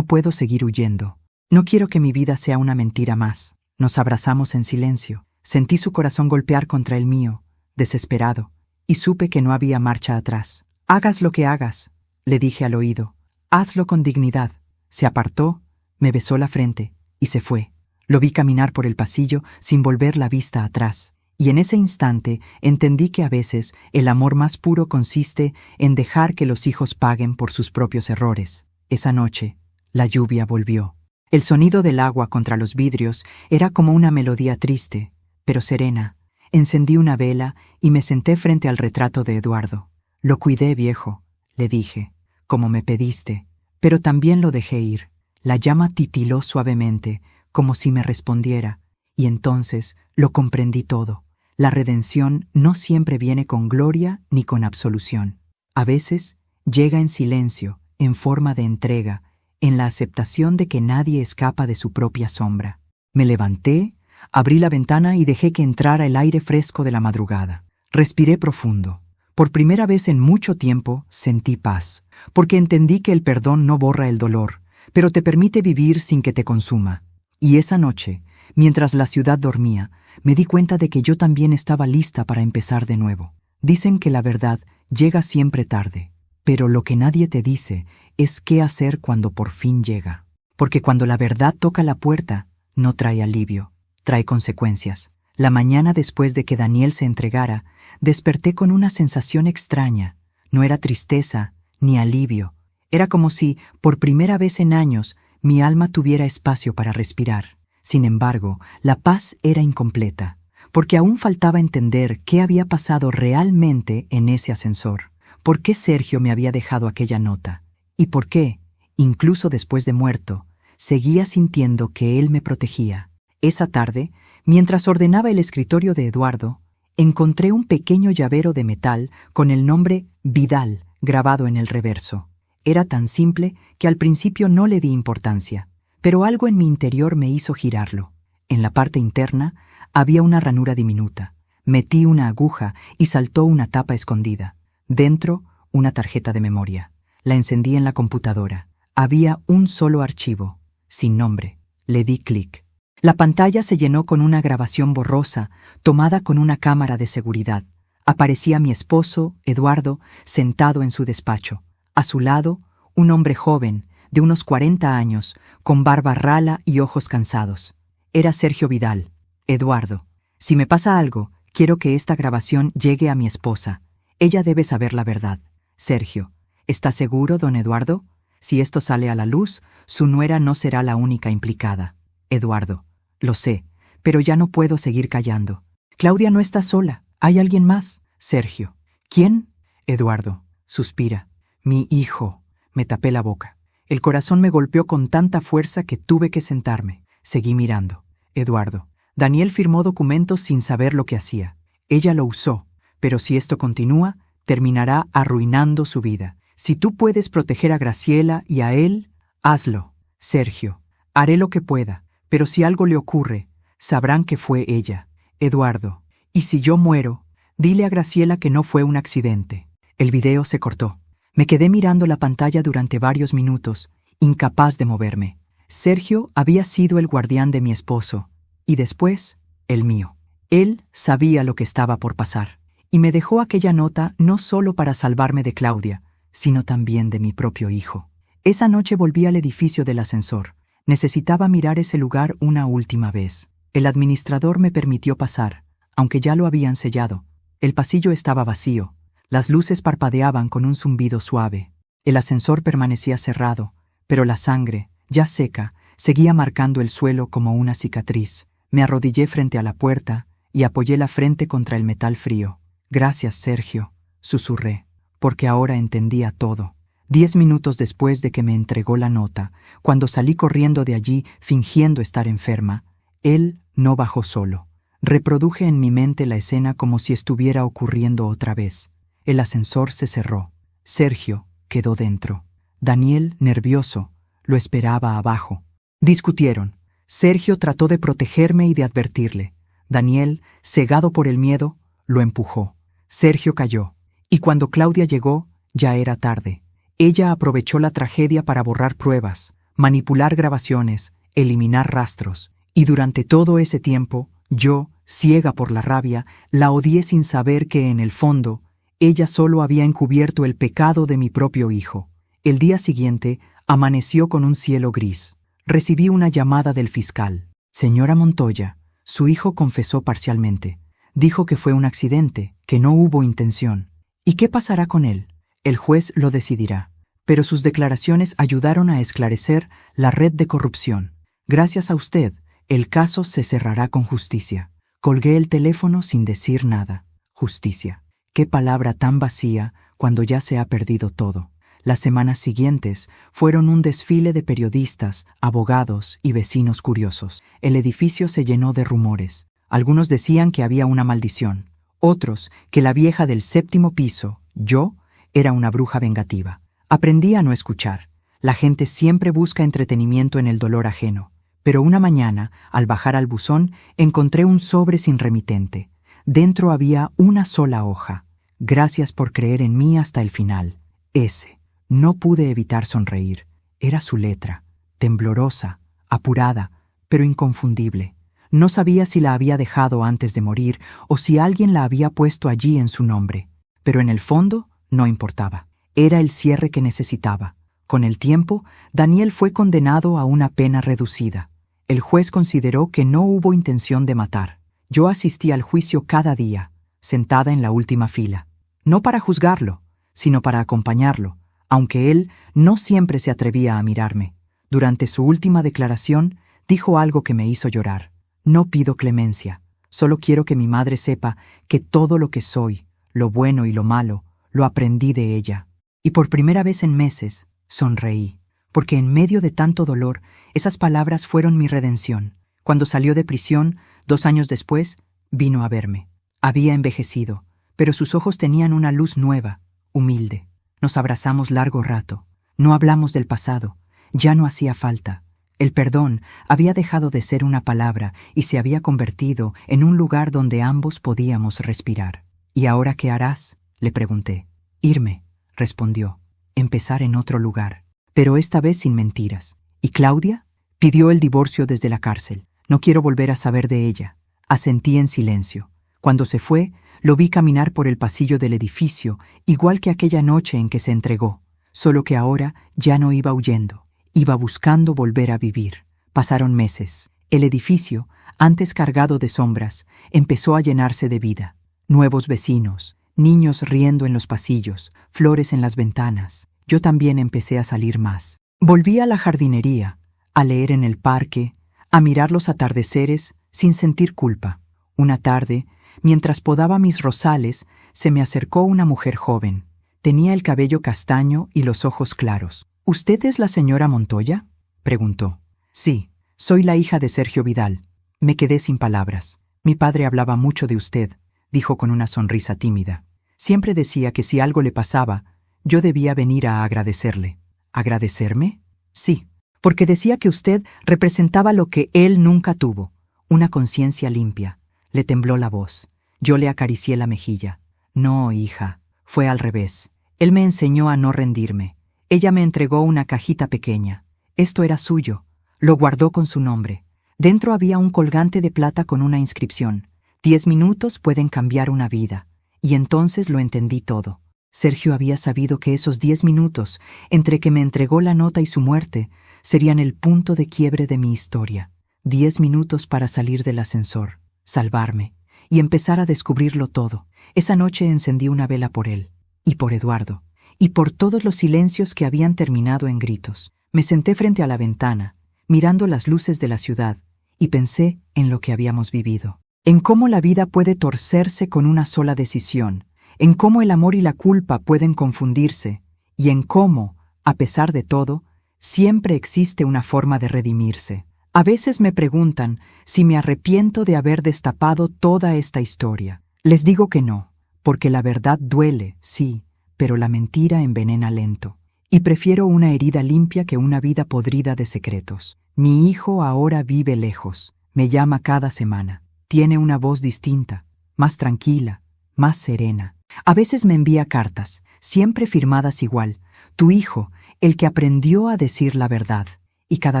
puedo seguir huyendo. No quiero que mi vida sea una mentira más». Nos abrazamos en silencio. Sentí su corazón golpear contra el mío, desesperado, y supe que no había marcha atrás. «Hagas lo que hagas», le dije al oído. «Hazlo con dignidad». Se apartó, me besó la frente y se fue. Lo vi caminar por el pasillo sin volver la vista atrás. Y en ese instante entendí que a veces el amor más puro consiste en dejar que los hijos paguen por sus propios errores. Esa noche, la lluvia volvió. El sonido del agua contra los vidrios era como una melodía triste, pero serena. Encendí una vela y me senté frente al retrato de Eduardo. «Lo cuidé, viejo», le dije, «como me pediste, pero también lo dejé ir». La llama titiló suavemente, como si me respondiera, y entonces lo comprendí todo. La redención no siempre viene con gloria ni con absolución. A veces llega en silencio, en forma de entrega, en la aceptación de que nadie escapa de su propia sombra. Me levanté, abrí la ventana y dejé que entrara el aire fresco de la madrugada. Respiré profundo. Por primera vez en mucho tiempo sentí paz, porque entendí que el perdón no borra el dolor, pero te permite vivir sin que te consuma. Y esa noche, mientras la ciudad dormía, me di cuenta de que yo también estaba lista para empezar de nuevo. Dicen que la verdad llega siempre tarde, pero lo que nadie te dice es qué hacer cuando por fin llega. Porque cuando la verdad toca la puerta, no trae alivio, trae consecuencias. La mañana después de que Daniel se entregara, desperté con una sensación extraña. No era tristeza ni alivio. Era como si, por primera vez en años, mi alma tuviera espacio para respirar. Sin embargo, la paz era incompleta, porque aún faltaba entender qué había pasado realmente en ese ascensor. ¿Por qué Sergio me había dejado aquella nota? ¿Y por qué, incluso después de muerto, seguía sintiendo que él me protegía? Esa tarde, mientras ordenaba el escritorio de Eduardo, encontré un pequeño llavero de metal con el nombre Vidal grabado en el reverso. Era tan simple que al principio no le di importancia, pero algo en mi interior me hizo girarlo. En la parte interna había una ranura diminuta. Metí una aguja y saltó una tapa escondida. Dentro, una tarjeta de memoria. La encendí en la computadora. Había un solo archivo, sin nombre. Le di clic. La pantalla se llenó con una grabación borrosa, tomada con una cámara de seguridad. Aparecía mi esposo, Eduardo, sentado en su despacho. A su lado, un hombre joven, de unos 40 años, con barba rala y ojos cansados. Era Sergio Vidal. «Eduardo, si me pasa algo, quiero que esta grabación llegue a mi esposa. Ella debe saber la verdad. Sergio, ¿está seguro, don Eduardo? Si esto sale a la luz, su nuera no será la única implicada». Eduardo, «Lo sé, pero ya no puedo seguir callando. Claudia no está sola, hay alguien más». Sergio, «¿Quién?» Eduardo, suspira. «Mi hijo». Me tapé la boca. El corazón me golpeó con tanta fuerza que tuve que sentarme. Seguí mirando. Eduardo, Daniel firmó documentos sin saber lo que hacía. Ella lo usó, pero si esto continúa, terminará arruinando su vida. Si tú puedes proteger a Graciela y a él, hazlo. Sergio, haré lo que pueda, pero si algo le ocurre, sabrán que fue ella. Eduardo, y si yo muero, dile a Graciela que no fue un accidente. El video se cortó. Me quedé mirando la pantalla durante varios minutos, incapaz de moverme. Sergio había sido el guardián de mi esposo, y después, el mío. Él sabía lo que estaba por pasar, y me dejó aquella nota no solo para salvarme de Claudia, sino también de mi propio hijo. Esa noche volví al edificio del ascensor. Necesitaba mirar ese lugar una última vez. El administrador me permitió pasar, aunque ya lo habían sellado. El pasillo estaba vacío. Las luces parpadeaban con un zumbido suave. El ascensor permanecía cerrado, pero la sangre, ya seca, seguía marcando el suelo como una cicatriz. Me arrodillé frente a la puerta y apoyé la frente contra el metal frío. «Gracias, Sergio», susurré, porque ahora entendía todo. 10 minutos después de que me entregó la nota, cuando salí corriendo de allí fingiendo estar enferma, él no bajó solo. Reproduje en mi mente la escena como si estuviera ocurriendo otra vez. El ascensor se cerró. Sergio quedó dentro. Daniel, nervioso, lo esperaba abajo. Discutieron. Sergio trató de protegerme y de advertirle. Daniel, cegado por el miedo, lo empujó. Sergio cayó. Y cuando Claudia llegó, ya era tarde. Ella aprovechó la tragedia para borrar pruebas, manipular grabaciones, eliminar rastros. Y durante todo ese tiempo, yo, ciega por la rabia, la odié sin saber que, en el fondo, ella solo había encubierto el pecado de mi propio hijo. El día siguiente, amaneció con un cielo gris. Recibí una llamada del fiscal. «Señora Montoya, su hijo confesó parcialmente. Dijo que fue un accidente, que no hubo intención. ¿Y qué pasará con él? El juez lo decidirá. Pero sus declaraciones ayudaron a esclarecer la red de corrupción. Gracias a usted, el caso se cerrará con justicia». Colgué el teléfono sin decir nada. Justicia. Qué palabra tan vacía cuando ya se ha perdido todo. Las semanas siguientes fueron un desfile de periodistas, abogados y vecinos curiosos. El edificio se llenó de rumores. Algunos decían que había una maldición. Otros que la vieja del 7º piso, yo, era una bruja vengativa. Aprendí a no escuchar. La gente siempre busca entretenimiento en el dolor ajeno. Pero una mañana, al bajar al buzón, encontré un sobre sin remitente. Dentro había una sola hoja. «Gracias por creer en mí hasta el final. S». No pude evitar sonreír. Era su letra, temblorosa, apurada, pero inconfundible. No sabía si la había dejado antes de morir o si alguien la había puesto allí en su nombre. Pero en el fondo no importaba. Era el cierre que necesitaba. Con el tiempo, Daniel fue condenado a una pena reducida. El juez consideró que no hubo intención de matar. Yo asistí al juicio cada día, sentada en la última fila. No para juzgarlo, sino para acompañarlo, aunque él no siempre se atrevía a mirarme. Durante su última declaración, dijo algo que me hizo llorar. «No pido clemencia, solo quiero que mi madre sepa que todo lo que soy, lo bueno y lo malo, lo aprendí de ella». Y por primera vez en meses, sonreí, porque en medio de tanto dolor, esas palabras fueron mi redención. Cuando salió de prisión, 2 años después, vino a verme. Había envejecido, pero sus ojos tenían una luz nueva, humilde. Nos abrazamos largo rato. No hablamos del pasado. Ya no hacía falta. El perdón había dejado de ser una palabra y se había convertido en un lugar donde ambos podíamos respirar. «¿Y ahora qué harás?», le pregunté. «Irme», respondió. «Empezar en otro lugar». Pero esta vez sin mentiras. «¿Y Claudia?». «Pidió el divorcio desde la cárcel. No quiero volver a saber de ella». Asentí en silencio. Cuando se fue, lo vi caminar por el pasillo del edificio, igual que aquella noche en que se entregó, solo que ahora ya no iba huyendo, iba buscando volver a vivir. Pasaron meses. El edificio, antes cargado de sombras, empezó a llenarse de vida. Nuevos vecinos, niños riendo en los pasillos, flores en las ventanas. Yo también empecé a salir más. Volví a la jardinería, a leer en el parque, a mirar los atardeceres sin sentir culpa. Una tarde, mientras podaba mis rosales, se me acercó una mujer joven. Tenía el cabello castaño y los ojos claros. «¿Usted es la señora Montoya?», preguntó. «Sí, soy la hija de Sergio Vidal». Me quedé sin palabras. «Mi padre hablaba mucho de usted», dijo con una sonrisa tímida. «Siempre decía que si algo le pasaba, yo debía venir a agradecerle». «¿Agradecerme?». «Sí, porque decía que usted representaba lo que él nunca tuvo, una conciencia limpia». Le tembló la voz. Yo le acaricié la mejilla. «No, hija, fue al revés. Él me enseñó a no rendirme. Ella me entregó una cajita pequeña. Esto era suyo. Lo guardó con su nombre. Dentro había un colgante de plata con una inscripción: 10 minutos pueden cambiar una vida. Y entonces lo entendí todo. Sergio había sabido que esos 10 minutos, entre que me entregó la nota y su muerte, serían el punto de quiebre de mi historia. 10 minutos para salir del ascensor, salvarme y empezar a descubrirlo todo. Esa noche encendí una vela por él, y por Eduardo, y por todos los silencios que habían terminado en gritos. Me senté frente a la ventana, mirando las luces de la ciudad, y pensé en lo que habíamos vivido, en cómo la vida puede torcerse con una sola decisión, en cómo el amor y la culpa pueden confundirse, y en cómo, a pesar de todo, siempre existe una forma de redimirse. A veces me preguntan si me arrepiento de haber destapado toda esta historia. Les digo que no, porque la verdad duele, sí, pero la mentira envenena lento. Y prefiero una herida limpia que una vida podrida de secretos. Mi hijo ahora vive lejos, me llama cada semana. Tiene una voz distinta, más tranquila, más serena. A veces me envía cartas, siempre firmadas igual: tu hijo, el que aprendió a decir la verdad. Y cada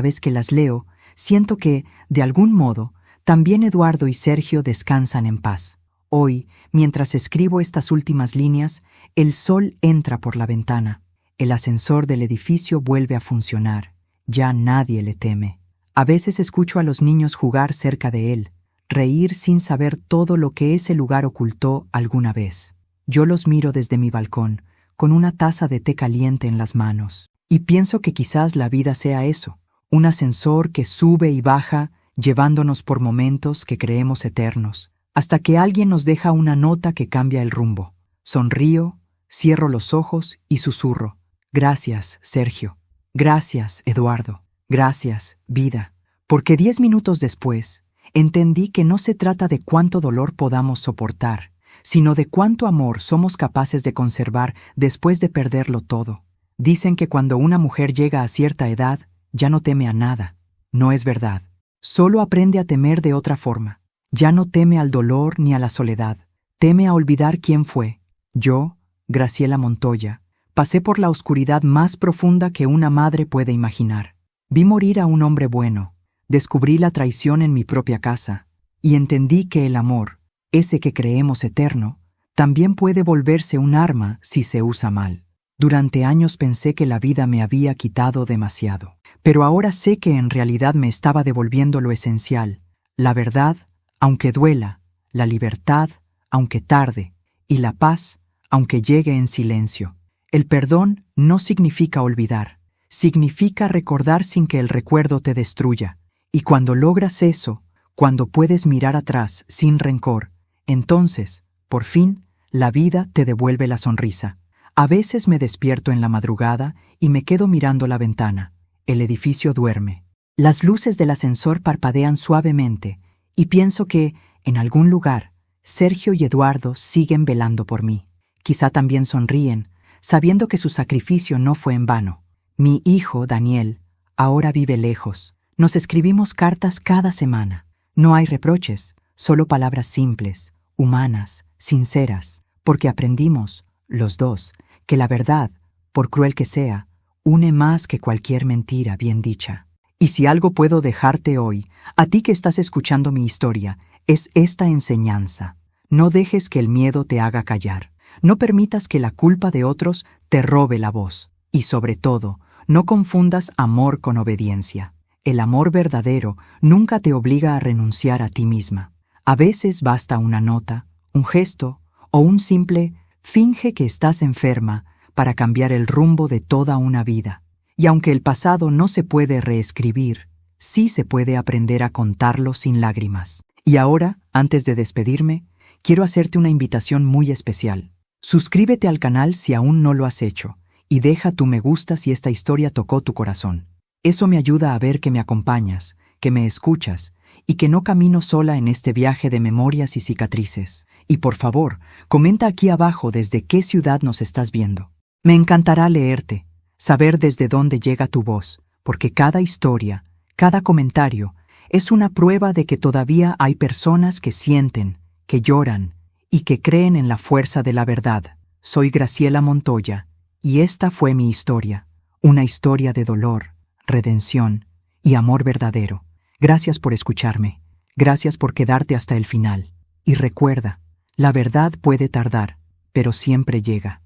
vez que las leo, siento que, de algún modo, también Eduardo y Sergio descansan en paz. Hoy, mientras escribo estas últimas líneas, el sol entra por la ventana. El ascensor del edificio vuelve a funcionar. Ya nadie le teme. A veces escucho a los niños jugar cerca de él, reír sin saber todo lo que ese lugar ocultó alguna vez. Yo los miro desde mi balcón, con una taza de té caliente en las manos, y pienso que quizás la vida sea eso, un ascensor que sube y baja, llevándonos por momentos que creemos eternos, hasta que alguien nos deja una nota que cambia el rumbo. Sonrío, cierro los ojos y susurro: gracias, Sergio. Gracias, Eduardo. Gracias, vida. Porque 10 minutos después, entendí que no se trata de cuánto dolor podamos soportar, sino de cuánto amor somos capaces de conservar después de perderlo todo. Dicen que cuando una mujer llega a cierta edad, ya no teme a nada. No es verdad. Solo aprende a temer de otra forma. Ya no teme al dolor ni a la soledad. Teme a olvidar quién fue. Yo, Graciela Montoya, pasé por la oscuridad más profunda que una madre puede imaginar. Vi morir a un hombre bueno. Descubrí la traición en mi propia casa. Y entendí que el amor, ese que creemos eterno, también puede volverse un arma si se usa mal. Durante años pensé que la vida me había quitado demasiado. Pero ahora sé que en realidad me estaba devolviendo lo esencial: la verdad, aunque duela, la libertad, aunque tarde, y la paz, aunque llegue en silencio. El perdón no significa olvidar, significa recordar sin que el recuerdo te destruya. Y cuando logras eso, cuando puedes mirar atrás sin rencor, entonces, por fin, la vida te devuelve la sonrisa. A veces me despierto en la madrugada y me quedo mirando la ventana. El edificio duerme. Las luces del ascensor parpadean suavemente y pienso que, en algún lugar, Sergio y Eduardo siguen velando por mí. Quizá también sonríen, sabiendo que su sacrificio no fue en vano. Mi hijo, Daniel, ahora vive lejos. Nos escribimos cartas cada semana. No hay reproches, solo palabras simples, humanas, sinceras, porque aprendimos, los dos, que la verdad, por cruel que sea, une más que cualquier mentira bien dicha. Y si algo puedo dejarte hoy, a ti que estás escuchando mi historia, es esta enseñanza: no dejes que el miedo te haga callar. No permitas que la culpa de otros te robe la voz. Y sobre todo, no confundas amor con obediencia. El amor verdadero nunca te obliga a renunciar a ti misma. A veces basta una nota, un gesto o un simple «finge que estás enferma» para cambiar el rumbo de toda una vida. Y aunque el pasado no se puede reescribir, sí se puede aprender a contarlo sin lágrimas. Y ahora, antes de despedirme, quiero hacerte una invitación muy especial. Suscríbete al canal si aún no lo has hecho, y deja tu me gusta si esta historia tocó tu corazón. Eso me ayuda a ver que me acompañas, que me escuchas, y que no camino sola en este viaje de memorias y cicatrices. Y por favor, comenta aquí abajo desde qué ciudad nos estás viendo. Me encantará leerte, saber desde dónde llega tu voz, porque cada historia, cada comentario, es una prueba de que todavía hay personas que sienten, que lloran y que creen en la fuerza de la verdad. Soy Graciela Montoya, y esta fue mi historia, una historia de dolor, redención y amor verdadero. Gracias por escucharme. Gracias por quedarte hasta el final. Y recuerda, la verdad puede tardar, pero siempre llega.